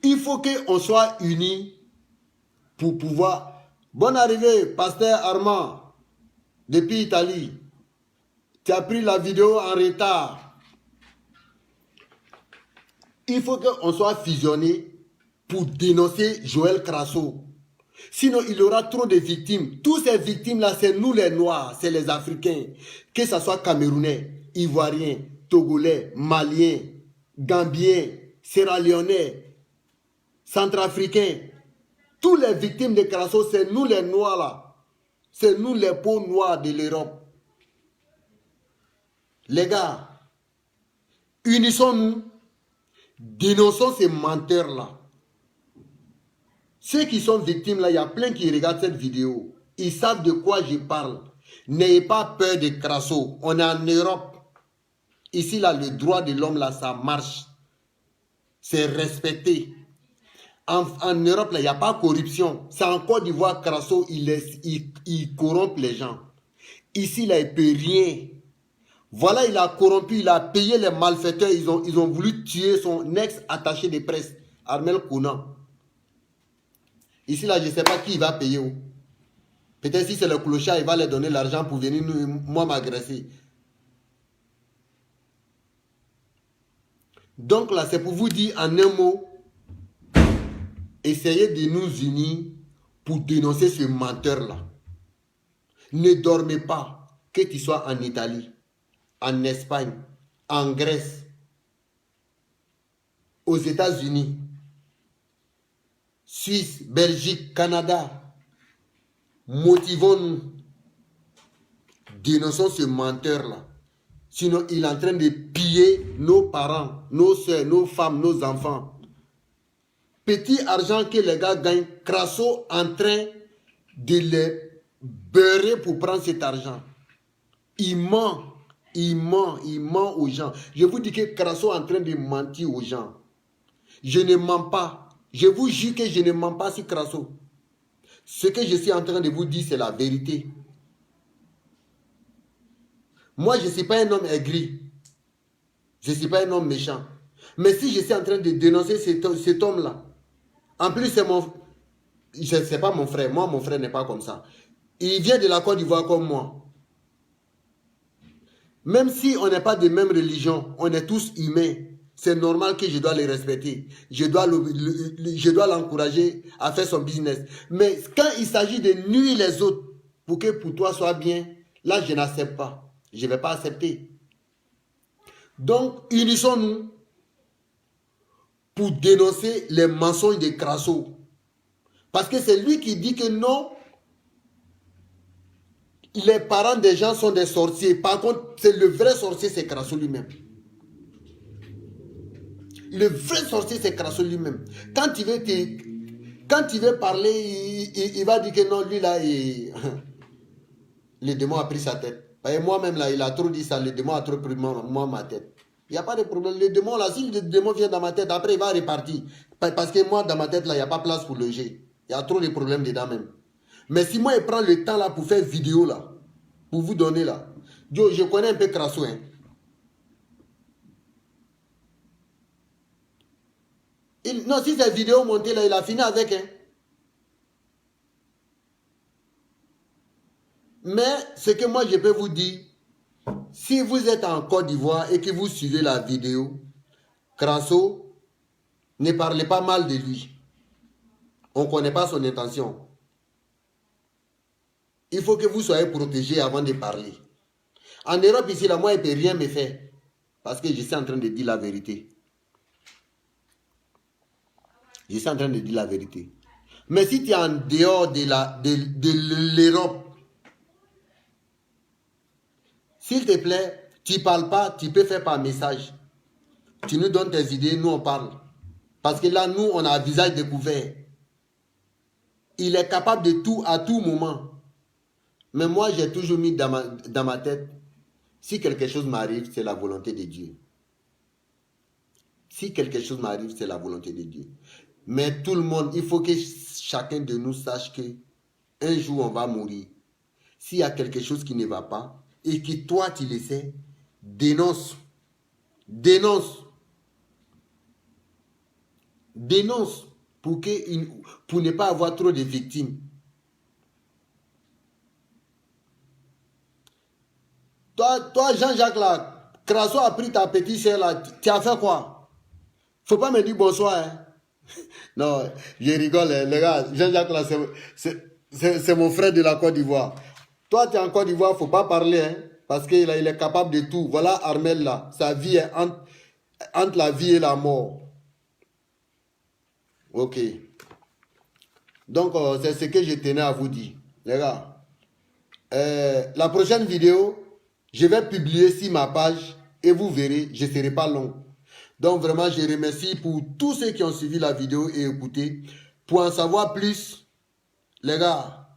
Il faut qu'on soit unis pour pouvoir... Bonne arrivée, pasteur Armand. Depuis Italie, tu as pris la vidéo en retard. Il faut qu'on soit fusionné pour dénoncer Joël Crasso. Sinon, il y aura trop de victimes. Toutes ces victimes-là, c'est nous les Noirs, c'est les Africains. Que ce soit Camerounais, Ivoiriens, Togolais, Maliens, Gambiens, Sierra-Léonais, Centrafricains. Toutes les victimes de Crasso, c'est nous les Noirs là. C'est nous les peaux noires de l'Europe. Les gars, unissons-nous, dénonçons ces menteurs-là. Ceux qui sont victimes là, il y a plein qui regardent cette vidéo. Ils savent de quoi je parle. N'ayez pas peur de Crasso. On est en Europe. Ici là, le droit de l'homme là, ça marche. C'est respecté. En Europe là, il n'y a pas de corruption. C'est en Côte d'Ivoire, Crasso, il corrompt les gens. Ici là, il ne peut rien. Voilà, il a corrompu, il a payé les malfaiteurs. Ils ont voulu tuer son ex-attaché de presse, Armel Kounan. Ici, là, je ne sais pas qui va payer. Peut-être si c'est le clochard, il va leur donner l'argent pour venir moi m'agresser. Donc là, c'est pour vous dire en un mot, essayez de nous unir pour dénoncer ce menteur-là. Ne dormez pas, que tu sois en Italie, en Espagne, en Grèce, aux États-Unis, Suisse, Belgique, Canada. Motivons-nous. Dénonçons ce menteur-là. Sinon, il est en train de piller nos parents, nos soeurs, nos femmes, nos enfants. Petit argent que les gars gagnent, Crasso en train de les beurrer pour prendre cet argent. Il ment aux gens. Je vous dis que Crasso est en train de mentir aux gens. Je ne mens pas. Je vous jure que je ne mens pas sur Crasso. Ce que je suis en train de vous dire, c'est la vérité. Moi, je ne suis pas un homme aigri. Je ne suis pas un homme méchant. Mais si je suis en train de dénoncer cet homme-là, en plus, c'est mon... C'est pas mon frère. Moi, mon frère n'est pas comme ça. Il vient de la Côte d'Ivoire comme moi. Même si on n'est pas de même religion, on est tous humains. C'est normal que je dois les respecter. Je dois l'encourager à faire son business. Mais quand il s'agit de nuire les autres pour que pour toi soit bien, là, je n'accepte pas. Je ne vais pas accepter. Donc, unissons-nous pour dénoncer les mensonges de Crasso. Parce que c'est lui qui dit que non, les parents des gens sont des sorciers. Par contre, c'est le vrai sorcier, c'est Crasso lui-même. Le vrai sorcier, c'est Crasso lui-même. Quand il veut parler, il va dire que non, lui là, le démon a pris sa tête. Et moi-même là, il a trop dit ça, le démon a trop pris moi ma tête. Il n'y a pas de problème. Le démon là, si le démon vient dans ma tête, après il va repartir. Parce que moi, dans ma tête là, il n'y a pas place pour loger. Il y a trop de problèmes dedans même. Mais si moi, je prends le temps là pour faire vidéo là, pour vous donner là, je connais un peu Crasso, hein. Non, si cette vidéo montée là, il a fini avec. Hein. Mais ce que moi je peux vous dire, si vous êtes en Côte d'Ivoire et que vous suivez la vidéo, Crasso, ne parlez pas mal de lui. On ne connaît pas son intention. Il faut que vous soyez protégés avant de parler. En Europe ici, là, moi, il ne peut rien me faire. Parce que je suis en train de dire la vérité. Je suis en train de dire la vérité. Mais si tu es en dehors de l'Europe, s'il te plaît, tu ne parles pas, tu peux faire par message. Tu nous donnes tes idées, nous on parle. Parce que là, nous, on a un visage découvert. Il est capable de tout à tout moment. Mais moi, j'ai toujours mis dans ma tête, si quelque chose m'arrive, c'est la volonté de Dieu. Si quelque chose m'arrive, c'est la volonté de Dieu. Mais tout le monde, il faut que chacun de nous sache que un jour, on va mourir. S'il y a quelque chose qui ne va pas, et que toi, tu le sais, dénonce. Dénonce. Dénonce pour ne pas avoir trop de victimes. Toi Jean-Jacques, là, Crasso a pris ta petite soeur, là, tu as fait quoi? Faut pas me dire bonsoir. Hein? Non, je rigole, les gars. Jean-Jacques, là, c'est mon frère de la Côte d'Ivoire. Toi, tu es en Côte d'Ivoire, il ne faut pas parler, hein, parce qu'il il est capable de tout. Voilà Armel, là. Sa vie est entre la vie et la mort. Ok. Donc, c'est ce que je tenais à vous dire. Les gars, la prochaine vidéo, je vais publier sur ma page et vous verrez, je ne serai pas long. Donc, vraiment, je remercie pour tous ceux qui ont suivi la vidéo et écouté. Pour en savoir plus, les gars,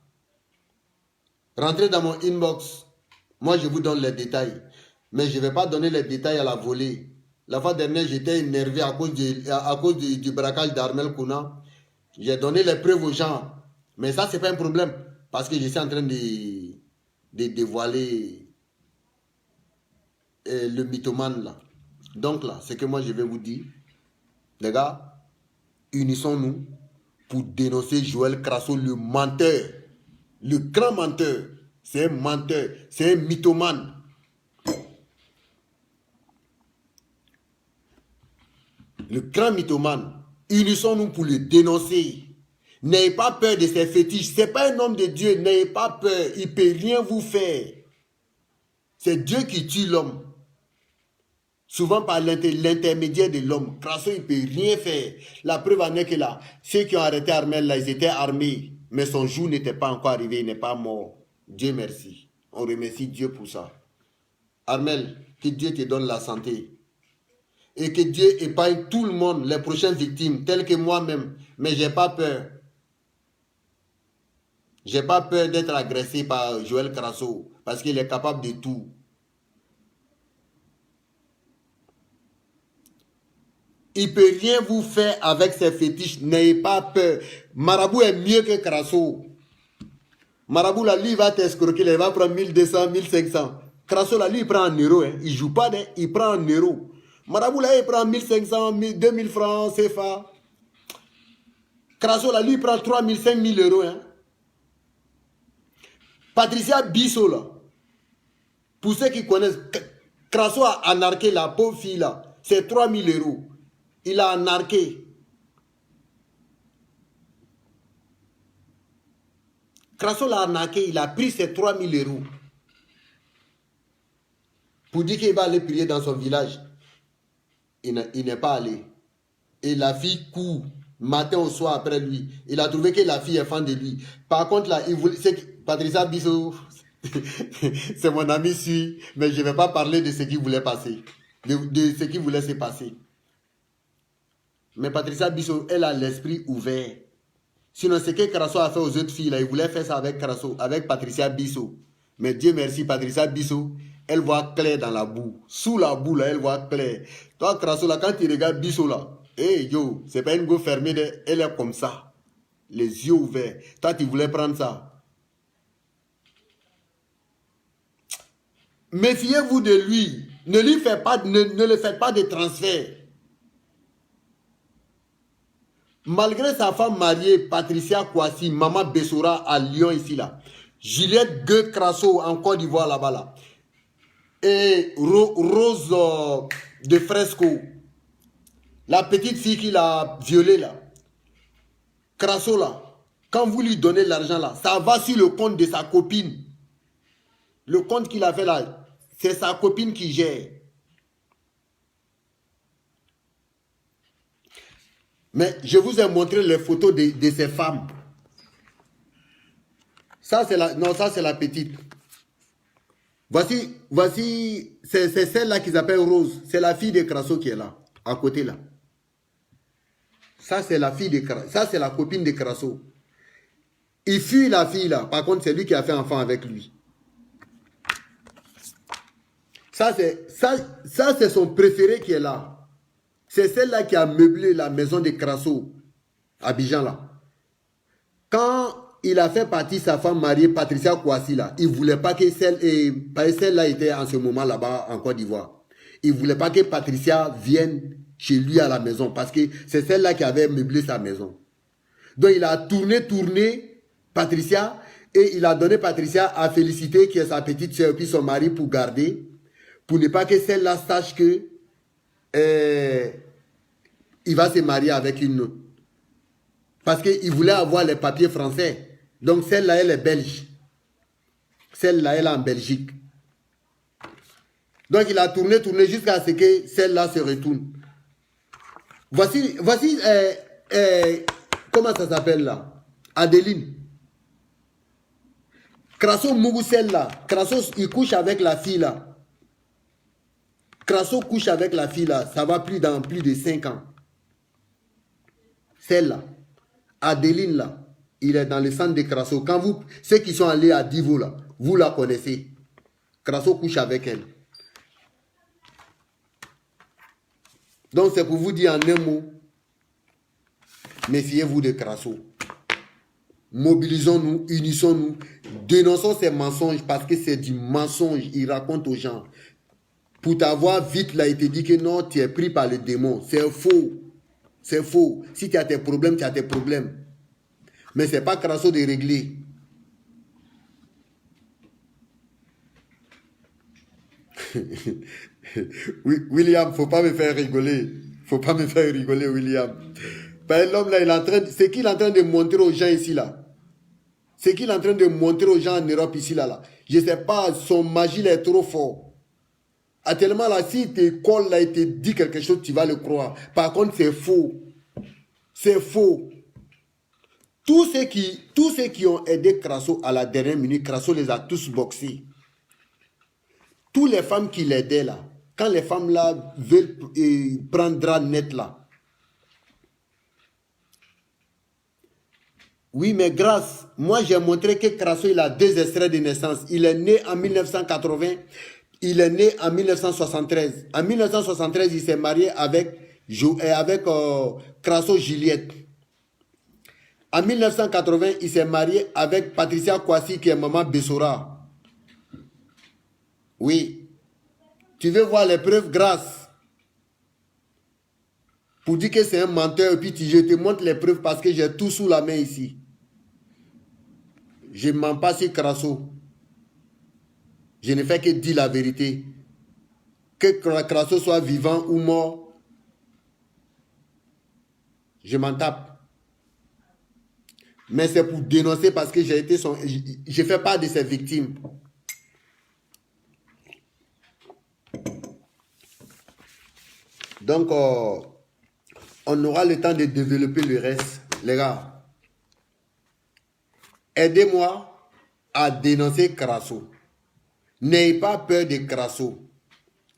rentrez dans mon inbox. Moi, je vous donne les détails. Mais je ne vais pas donner les détails à la volée. La fois dernière, j'étais énervé à cause du braquage d'Armel Kouna. J'ai donné les preuves aux gens. Mais ça, ce n'est pas un problème. Parce que je suis en train de dévoiler le mythomane là. Donc là, ce que moi je vais vous dire, les gars, unissons-nous pour dénoncer Joël Crasso, le menteur. Le grand menteur. C'est un menteur. C'est un mythomane. Le grand mythomane. Unissons-nous pour le dénoncer. N'ayez pas peur de ses fétiches. Ce n'est pas un homme de Dieu. N'ayez pas peur. Il ne peut rien vous faire. C'est Dieu qui tue l'homme. Souvent par l'intermédiaire de l'homme. Crasso, il ne peut rien faire. La preuve en est que là, ceux qui ont arrêté Armel, là, ils étaient armés. Mais son jour n'était pas encore arrivé. Il n'est pas mort. Dieu merci. On remercie Dieu pour ça. Armel, que Dieu te donne la santé. Et que Dieu épargne tout le monde, les prochaines victimes, telles que moi-même. Mais je n'ai pas peur. Je n'ai pas peur d'être agressé par Joël Crasso. Parce qu'il est capable de tout. Il ne peut rien vous faire avec ses fétiches. N'ayez pas peur. Marabout est mieux que Crasso. Marabout, là, lui, il va t'escroquer. Il va prendre 1200, 1500. Crasso, là, lui, il prend en euros. Hein. Il ne joue pas, il prend en euros. Marabout, là, il prend 1500, 2000 francs, CFA. Crasso, là, lui, il prend 3000, 5000 euros. Hein. Patricia Bissot, là. Pour ceux qui connaissent, Crasso a anarqué la pauvre fille, là. C'est 3000 euros. Il a anarqué. Crasso l'a arnaqué, il a pris ses 3000 euros. Pour dire qu'il va aller prier dans son village. Il n'est pas allé. Et la fille court matin au soir après lui. Il a trouvé que la fille est fan de lui. Par contre, là, il voulait, Patricia Bissot, c'est mon ami suit, mais je ne vais pas parler de ce qui voulait passer. De ce qui voulait se passer. Mais Patricia Bissot, elle a l'esprit ouvert. Sinon, ce que Crasso a fait aux autres filles, là, il voulait faire ça avec Crasso, avec Patricia Bissot. Mais Dieu merci, Patricia Bissot, elle voit clair dans la boue. Sous la boue, là, elle voit clair. Toi, Crasso, là, quand tu regardes Bissot, là, hey, yo, c'est pas une go fermée, elle est comme ça. Les yeux ouverts. Toi, tu voulais prendre ça. Méfiez-vous de lui. Ne lui faites pas, ne le faites pas de transfert. Malgré sa femme mariée, Patricia Kouassi, Maman Bessora à Lyon ici là, Juliette Gueux Crasso en Côte d'Ivoire là-bas là, et Rose de Fresco, la petite fille qui l'a violée là, Crasso là, quand vous lui donnez l'argent là, ça va sur le compte de sa copine. Le compte qu'il a fait là, c'est sa copine qui gère. Mais je vous ai montré les photos de ces femmes. Ça, c'est la, non, ça, c'est la petite. Voici, c'est celle-là qu'ils appellent Rose. C'est la fille de Crasso qui est là, à côté là. Ça, c'est la fille de Crasso. Ça, c'est la copine de Crasso. Il fuit la fille là. Par contre, c'est lui qui a fait enfant avec lui. Ça, c'est son préféré qui est là. C'est celle-là qui a meublé la maison de Crasso, à Abidjan là. Quand il a fait partie sa femme mariée, Patricia Kouassi là, il ne voulait pas que celle-là était en ce moment là-bas en Côte d'Ivoire. Il ne voulait pas que Patricia vienne chez lui à la maison parce que c'est celle-là qui avait meublé sa maison. Donc il a tourné Patricia et il a donné Patricia à Félicité qui est sa petite soeur puis son mari pour garder, pour ne pas que celle-là sache que il va se marier avec une autre. Parce qu'il voulait avoir les papiers français. Donc celle-là, elle est belge. Celle-là, elle est en Belgique. Donc il a tourné jusqu'à ce que celle-là se retourne. Voici, comment ça s'appelle là? Adeline. Crasso Mougou, celle-là. Crasso, il couche avec la fille là. Crasso couche avec la fille là. Ça va plus dans plus de 5 ans. Celle-là. Adeline là. Il est dans le centre de Crasso. Quand vous, ceux qui sont allés à Divo là, vous la connaissez. Crasso couche avec elle. Donc c'est pour vous dire en un mot, méfiez-vous de Crasso. Mobilisons-nous, unissons-nous, dénonçons ces mensonges parce que c'est du mensonge. Il raconte aux gens. Pour t'avoir vite là, il te dit que non, tu es pris par le démon. C'est faux. C'est faux. Si tu as tes problèmes, tu as tes problèmes. Mais ce n'est pas Crasso de régler. William, il ne faut pas me faire rigoler. Il ne faut pas me faire rigoler, William. L'homme là, il est en train, c'est qu'il est en train de montrer aux gens ici là. C'est qu'il est en train de montrer aux gens en Europe ici là. Je ne sais pas, son magie là est trop fort. Tellement là, s'il te colle là, il te dit quelque chose, tu vas le croire. Par contre, c'est faux. C'est faux. Tous ceux qui ont aidé Crasso à la dernière minute, Crasso les a tous boxés. Toutes les femmes qui l'aidaient là, quand les femmes là veulent prendre net là. Oui, mais grâce, moi j'ai montré que Crasso il a 2 extraits de naissance. Il est né en 1980, il est né en 1973. En 1973, il s'est marié avec Crasso Juliette. En 1980, il s'est marié avec Patricia Kwasi qui est maman Bessora. Oui. Tu veux voir les preuves grâce. Pour dire que c'est un menteur, et puis je te montre les preuves parce que j'ai tout sous la main ici. Je ne mens pas sur Crasso. Je ne fais que dire la vérité. Que Crasso soit vivant ou mort, je m'en tape. Mais c'est pour dénoncer parce que j'ai été je fais part de ces victimes. Donc, on aura le temps de développer le reste. Les gars, aidez-moi à dénoncer Crasso. N'ayez pas peur de Crasso.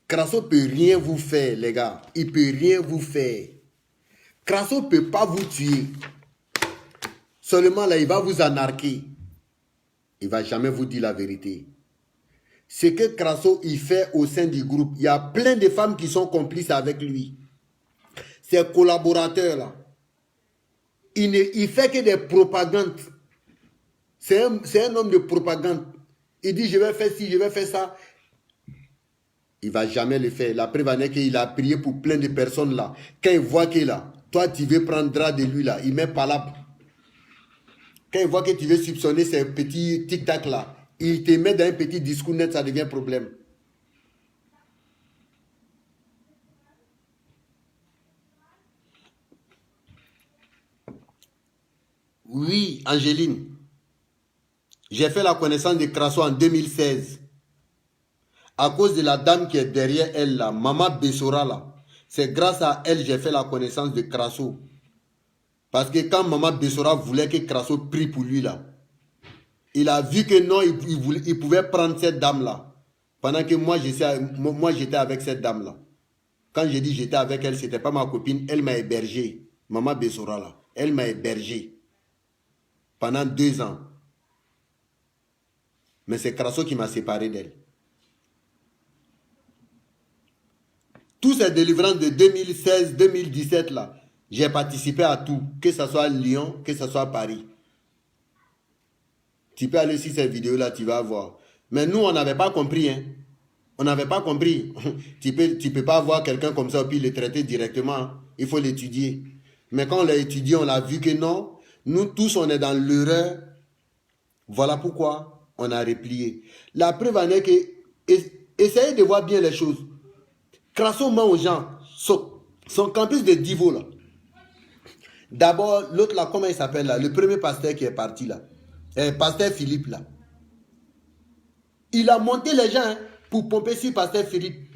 Crasso ne peut rien vous faire, les gars. Il ne peut rien vous faire. Crasso ne peut pas vous tuer. Seulement là, il va vous anarquer. Il ne va jamais vous dire la vérité. Ce que Crasso il fait au sein du groupe, il y a plein de femmes qui sont complices avec lui. Ses collaborateurs là. Il fait que des propagandes. C'est un homme de propagande. Il dit je vais faire ci, je vais faire ça. Il ne va jamais le faire. La preuve en est qu'il a prié pour plein de personnes là. Quand il voit que là, toi tu veux prendre drap de lui là, il met pas là. Quand il voit que tu veux soupçonner ces petits tic-tac là, il te met dans un petit discours net, ça devient problème. Oui, Angéline. J'ai fait la connaissance de Crasso en 2016. À cause de la dame qui est derrière elle là, Maman Bessora là. C'est grâce à elle que j'ai fait la connaissance de Crasso. Parce que quand Maman Bessora voulait que Crasso prie pour lui là, il a vu que non, il pouvait prendre cette dame là. Pendant que moi j'étais avec cette dame là. Quand j'ai dit j'étais avec elle, c'était pas ma copine, elle m'a hébergé. Maman Bessora là, elle m'a hébergé. Pendant 2 ans. Mais c'est Crasso qui m'a séparé d'elle. Tous ces délivrances de 2016, 2017 là, j'ai participé à tout. Que ce soit à Lyon, que ce soit à Paris. Tu peux aller sur ces vidéos là, tu vas voir. Mais nous, on n'avait pas compris. Hein. On n'avait pas compris. Tu peux pas voir quelqu'un comme ça et puis le traiter directement. Il faut l'étudier. Mais quand on l'a étudié, on a vu que non. Nous tous, on est dans l'erreur. Voilà pourquoi on a replié. La preuve en est que, essayez de voir bien les choses. Crasso ment aux gens. Son campus de Divo là. D'abord, l'autre là, comment il s'appelle là? Le premier pasteur qui est parti là. Pasteur Philippe là. Il a monté les gens hein, pour pomper sur pasteur Philippe.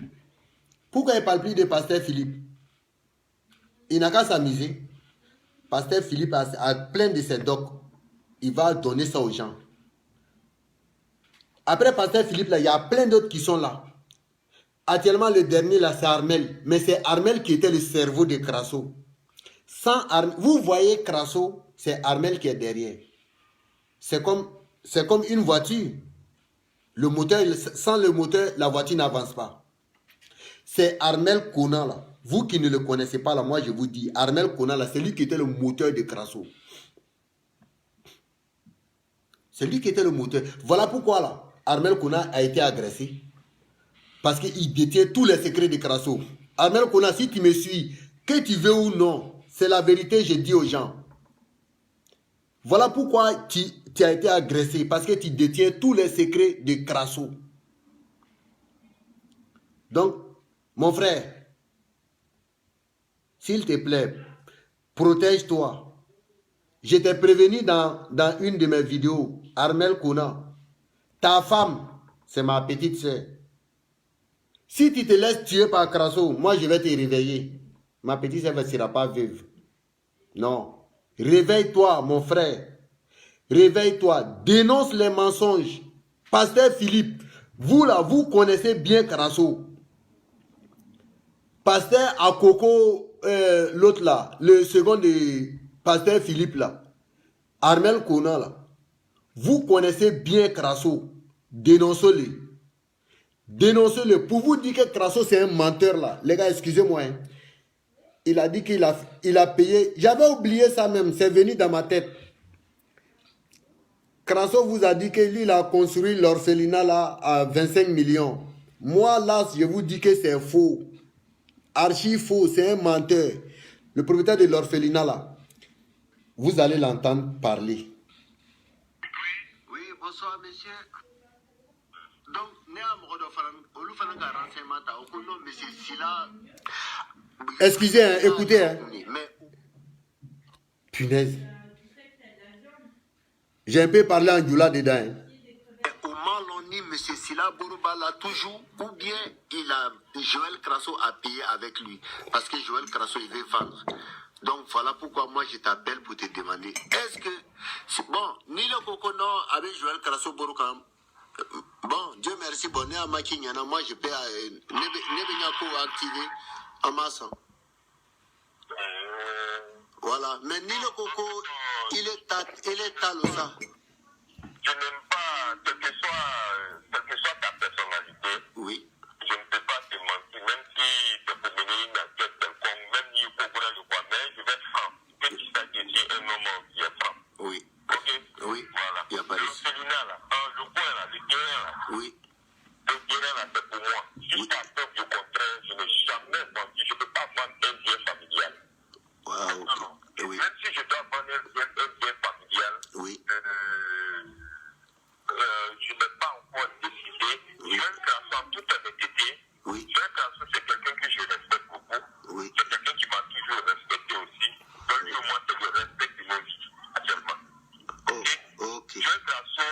Pourquoi il ne parle plus de pasteur Philippe? Il n'a qu'à s'amuser. Pasteur Philippe a plein de ses docs. Il va donner ça aux gens. Après pasteur Philippe là, il y a plein d'autres qui sont là. Actuellement, le dernier là, c'est Armel. Mais c'est Armel qui était le cerveau de Crasso. Sans vous voyez Crasso, c'est Armel qui est derrière. C'est comme une voiture. Le moteur, sans le moteur, la voiture n'avance pas. C'est Armel Conan là. Vous qui ne le connaissez pas là, moi je vous dis, Armel Conan là, c'est lui qui était le moteur de Crasso. C'est lui qui était le moteur. Voilà pourquoi là, Armel Conan a été agressé. Parce qu'il détient tous les secrets de Crasso. Armel Conan, si tu me suis, que tu veux ou non, c'est la vérité, je dis aux gens. Voilà pourquoi tu as été agressé, parce que tu détiens tous les secrets de Crasso. Donc, mon frère, s'il te plaît, protège-toi. Je t'ai prévenu dans une de mes vidéos, Armel Conan, ta femme, c'est ma petite soeur. Si tu te laisses tuer par Crasso, moi je vais te réveiller. Ma petite soeur ne sera pas veuve. Non. Réveille-toi, mon frère. Réveille-toi. Dénonce les mensonges. Pasteur Philippe, vous là, vous connaissez bien Crasso. Pasteur Akoko, l'autre là, le second de Pasteur Philippe là, Armel Conan là, vous connaissez bien Crasso. Dénoncez-le. Dénoncez-le. Pour vous dire que Crasso c'est un menteur là. Les gars, excusez-moi. Hein. Il a dit qu'il a payé. J'avais oublié ça même. C'est venu dans ma tête. Crasso vous a dit qu'il a construit l'orphelinat là à 25 millions. Moi là, je vous dis que c'est faux. Archi faux. C'est un menteur. Le propriétaire de l'orphelinat là, vous allez l'entendre parler. Oui, bonsoir monsieur. Donc, excusez, hein, écoutez. Hein. Punaise. J'ai un peu parlé en Djoula dedans. Hein. Au Maloni, M. Sila Boruba l'a toujours, ou bien Joël Crasso a payé avec lui. Parce que Joël Crasso, il veut vendre. Donc voilà pourquoi moi je t'appelle pour te demander. Est-ce que, bon, ni le Cocono avec Joël Crasso Borukam, bon, Dieu merci, bon, à Makinyana, moi je peux activer en masse. Voilà, mais ni le Coco, il est talosa. Je n'aime pas, quelle que soit ta personnalité. Oui. Je ne peux pas te mentir, même si tu peux mener une enquête quelconque, même si tu peux le voir, mais je vais être franc. Que tu saches que je suis un homme qui est franc. Oui. Ok? Oui. Voilà. Il n'y a pas de souci. Le coin là, le terrain là. Oui. Le terrain là, c'est pour moi. Jusqu'à preuve du contraire, je n'ai jamais vendu. Je ne peux pas vendre un bien familial. Wow. Oui. Même si je dois vendre un bien familial, oui. Je n'ai pas encore décidé. Oui. Joël Crasso, en toute honnêteté, Oui. Joël Crasso, c'est quelqu'un que je respecte beaucoup. Oui. C'est quelqu'un qui m'a toujours respecté aussi. Donc, lui, au moins, c'est le respect de nos vies, actuellement. Oh, ok. Joël Crasso,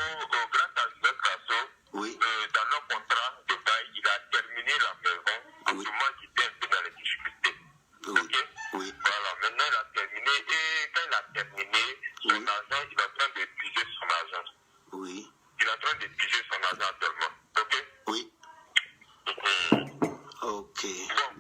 grâce à Joël Crasso, Oui. dans leur contrat de bail, il a terminé la maison. En Oui. ce moment, il était un peu dans les difficultés. Oui. Ok? Oui. Voilà, maintenant, il a terminé. Et quand il a terminé, son Oui. argent, il est en train d'épuiser son argent. Oui. Il est en train d'épuiser son argent actuellement. Ok? Oui. Ok. Bon,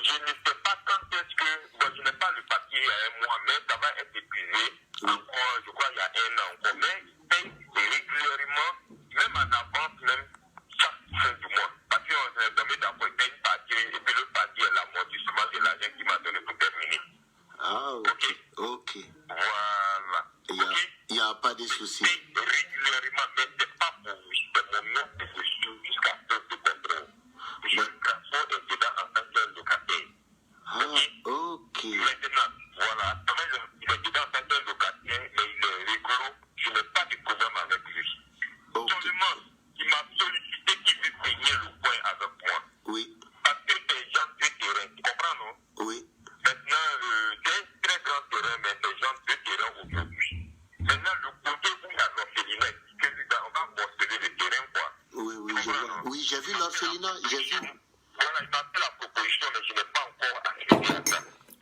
je ne sais pas quand est-ce que, bon, je n'ai pas le papier à un mois, mais ça va être épuisé. Oui. Encore, je crois, il y a un an encore. Mais il paye régulièrement, même en avance, même chaque fin du mois. Parce qu'on s'est donné d'accord, il paye une partie, et puis l'autre partie est l'amortissement de l'argent qu'il m'a donné pour terminer. Ah, ok. Ok. Voilà. Il n'y a pas de souci. Il paye régulièrement, mais c'est pas pour lui, c'est mon nom de dessus jusqu'à preuve de contraire. Je Crasso est dedans en tant que locataire. Ah, ok. Maintenant, voilà, quand même, il est dedans en tant que locataire, mais il est rigolo. Je n'ai pas de problème avec lui. Ok. Seulement, il m'a sollicité qu'il veut payer le coin avec moi. Oui. Parce que c'est gens de terrain, tu comprends, non? Oui. Maintenant, c'est un très grand terrain, mais c'est gens j'ai vu l'orphelinat, j'ai vu. Voilà, il m'a fait la proposition, mais je n'ai pas encore accepté ça.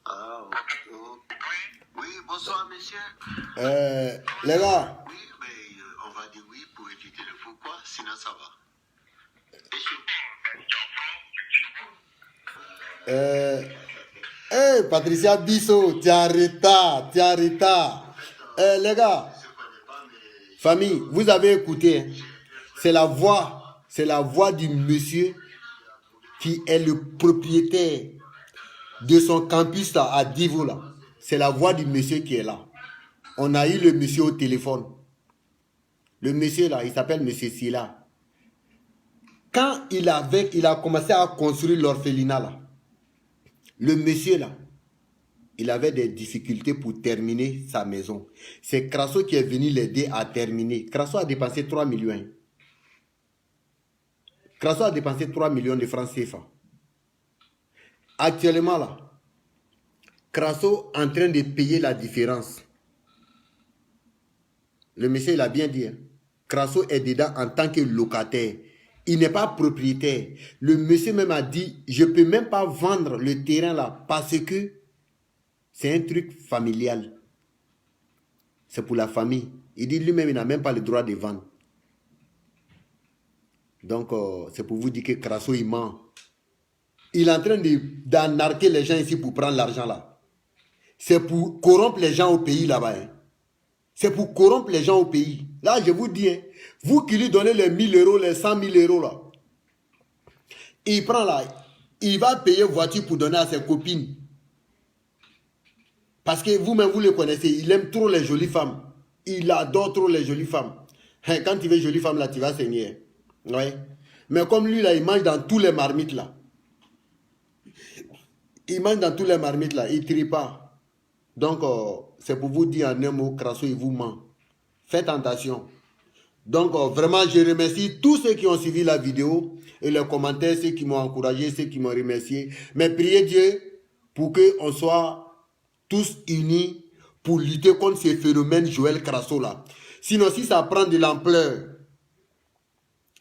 Ah, ok. Oui, bonsoir, monsieur. Les gars. Oui, mais on va dire oui pour éviter le pourquoi, sinon ça va. Patricia Bissot, tu es en retard, les gars, famille, vous avez écouté, hein? C'est la voix du monsieur qui est le propriétaire de son campus là, à Divo là. C'est la voix du monsieur qui est là. On a eu le monsieur au téléphone. Le monsieur là, il s'appelle monsieur Silla. Quand il a commencé à construire l'orphelinat là, le monsieur là, il avait des difficultés pour terminer sa maison. C'est Crasso qui est venu l'aider à terminer. Crasso a dépensé 3 millions. Crasso a dépensé 3 millions de francs CFA. Actuellement là, Crasso est en train de payer la différence. Le monsieur, il a bien dit. Hein? Crasso est dedans en tant que locataire. Il n'est pas propriétaire. Le monsieur même a dit, je ne peux même pas vendre le terrain là parce que c'est un truc familial. C'est pour la famille. Il dit lui-même, il n'a même pas le droit de vendre. Donc, c'est pour vous dire que Crasso, il ment. Il est en train d'arnaquer les gens ici pour prendre l'argent là. C'est pour corrompre les gens au pays là-bas. Hein. C'est pour corrompre les gens au pays. Là, je vous dis, hein, vous qui lui donnez les 1000 euros, les 100 000 euros là, il prend là, il va payer voiture pour donner à ses copines. Parce que vous-même, vous le connaissez, il aime trop les jolies femmes. Il adore trop les jolies femmes. Hein, quand tu veux jolies femmes là, tu vas saigner. Ouais. Mais comme lui là, il mange dans tous les marmites là. Il mange dans tous les marmites là, il ne trie pas. Donc, c'est pour vous dire en un mot, Crasso, il vous ment. Faites attention. Donc, vraiment, je remercie tous ceux qui ont suivi la vidéo et les commentaires, ceux qui m'ont encouragé, ceux qui m'ont remercié. Mais priez Dieu pour qu'on soit tous unis pour lutter contre ces phénomènes Joël Crasso là. Sinon, si ça prend de l'ampleur,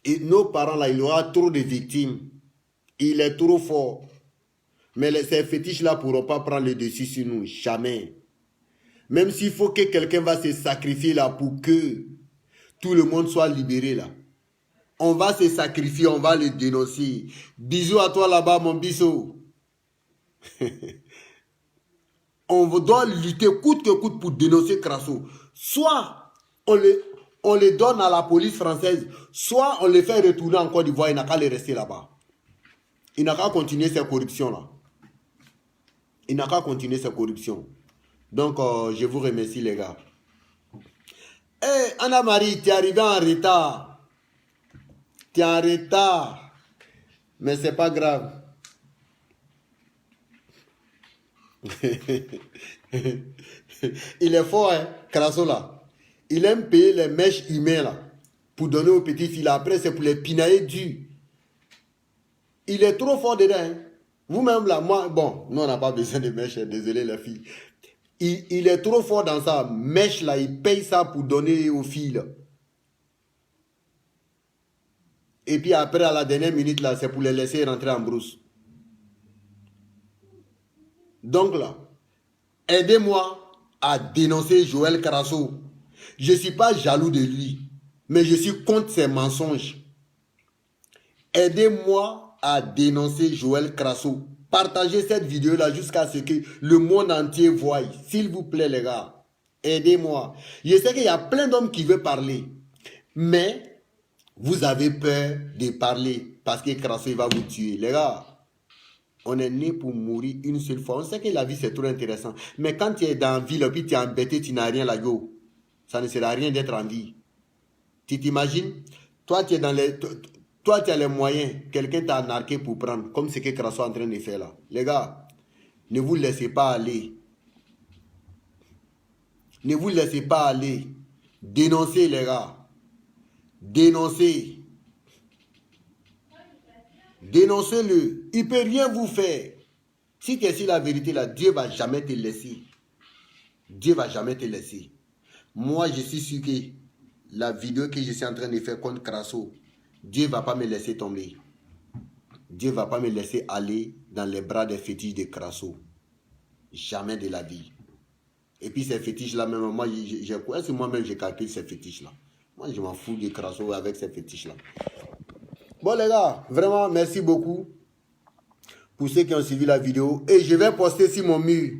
et nos parents là, il y aura trop de victimes. Il est trop fort. Mais ces fétiches-là ne pourront pas prendre le dessus sur nous. Jamais. Même s'il faut que quelqu'un va se sacrifier là pour que tout le monde soit libéré là. On va se sacrifier, on va le dénoncer. Bisous à toi là-bas, mon bisou. On doit lutter coûte que coûte pour dénoncer Crasso. Soit on les donne à la police française, soit on les fait retourner en Côte d'Ivoire, il n'a qu'à les rester là-bas. Il n'a qu'à continuer ses corruptions là. Il n'a qu'à continuer sa corruption. Donc, je vous remercie, les gars. Hey, Anna-Marie, tu es arrivée en retard. Tu es en retard. Mais c'est pas grave. Il est fort, hein, Crasso, là. Il aime payer les mèches humaines, là, pour donner aux petits filles. Après, c'est pour les pinailler durs. Il est trop fort dedans, hein. Vous-même là, moi, bon, nous on n'a pas besoin de mèches, désolé les filles. Il est trop fort dans ça. Mèche là, il paye ça pour donner aux filles là. Et puis après, à la dernière minute là, c'est pour les laisser rentrer en brousse. Donc là, aidez-moi à dénoncer Joël Crasso. Je ne suis pas jaloux de lui, mais je suis contre ses mensonges. Aidez-moi à dénoncer Joël Crasso. Partagez cette vidéo-là jusqu'à ce que le monde entier voie. S'il vous plaît, les gars, aidez-moi. Je sais qu'il y a plein d'hommes qui veulent parler, mais vous avez peur de parler parce que Crasso va vous tuer. Les gars, on est né pour mourir une seule fois. On sait que la vie, c'est trop intéressant. Mais quand tu es dans la ville, puis tu es embêté, tu n'as rien là, yo. Ça ne sert à rien d'être en vie. Tu t'imagines? Toi, tu es dans les... Toi, tu as les moyens. Quelqu'un t'a narqué pour prendre. Comme ce que Crasso est en train de faire là. Les gars, ne vous laissez pas aller. Ne vous laissez pas aller. Dénoncez, les gars. Dénoncez. Dénoncez-le. Il ne peut rien vous faire. Si tu es sur la vérité là, Dieu ne va jamais te laisser. Dieu ne va jamais te laisser. Moi, je suis sûr que la vidéo que je suis en train de faire contre Crasso, Dieu ne va pas me laisser tomber. Dieu ne va pas me laisser aller dans les bras des fétiches de Crasso. Jamais de la vie. Et puis ces fétiches-là, même moi, est-ce que moi-même je calcule ces fétiches-là? Moi, je m'en fous de Crasso avec ces fétiches-là. Bon les gars, vraiment, merci beaucoup pour ceux qui ont suivi la vidéo. Et je vais poster sur mon mur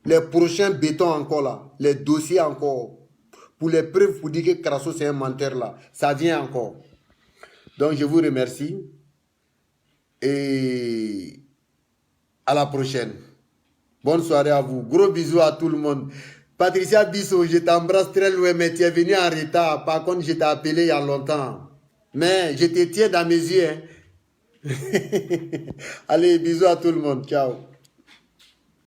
les prochains bétons encore là, les dossiers encore. Pour les preuves, pour dire que Crasso c'est un menteur là. Ça vient encore. Donc je vous remercie. Et à la prochaine. Bonne soirée à vous. Gros bisous à tout le monde. Patricia Bissot, je t'embrasse très loin, mais tu es venu en retard. Par contre, je t'ai appelé il y a longtemps. Mais je te tiens dans mes yeux. Hein. Allez, bisous à tout le monde. Ciao.